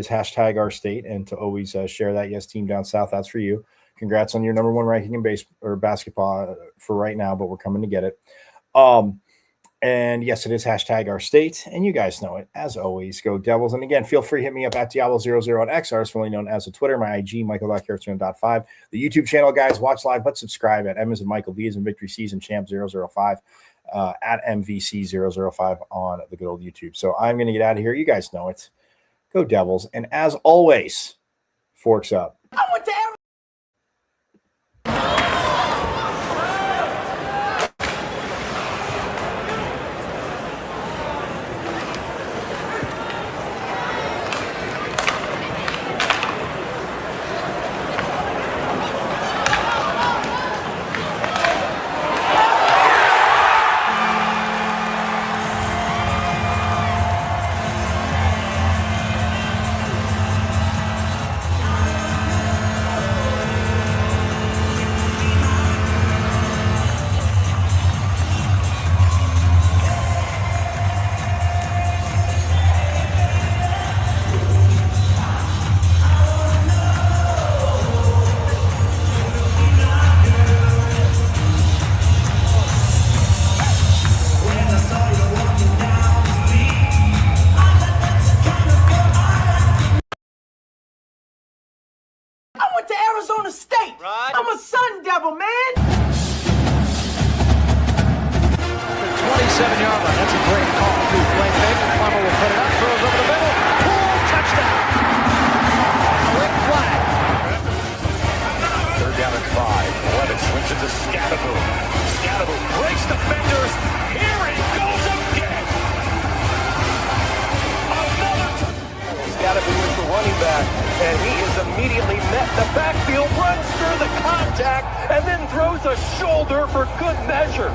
#our state, and to always share that. Yes, team down south, that's for you. Congrats on your number 1 ranking in basketball for right now, but we're coming to get it. And yes, it is #our state, and you guys know it. As always, go Devils. And again, feel free to hit me up at Diablo00 on X, formerly known as the Twitter, my IG, Michael.Carrotson.5. The YouTube channel, guys, watch live, but subscribe at Emma's and Michael V's and Victory C's and Champ 005 at MVC005 on the good old YouTube. So I'm going to get out of here. You guys know it. Go Devils. And as always, forks up. I went to Arizona State. Right. I'm a Sun Devil, man. The 27-yard line. That's a great call. Play fake. Plummer will put it up. Throws over the middle. Poole, touchdown. Quick flag. 3rd down and 5. Levitt swings it to Scatteroo. Scatteroo breaks defenders. Here he goes again. Scatteroo is the running back, and he is immediately met in the backfield, runs through the contact, and then throws a shoulder for good measure.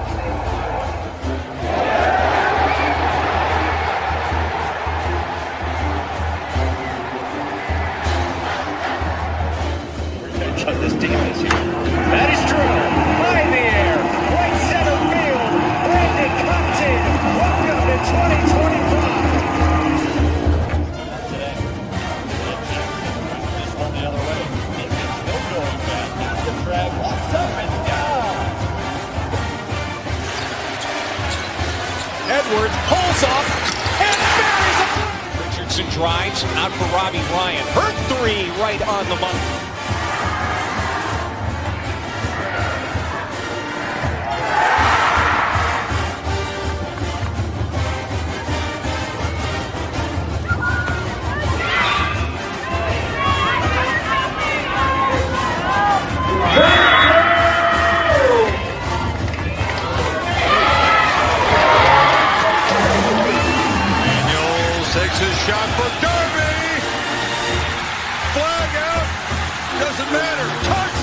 drives out for Robbie Ryan. Her three right on the money. Takes his shot for Darby. Flag out. Doesn't matter. Touchdown.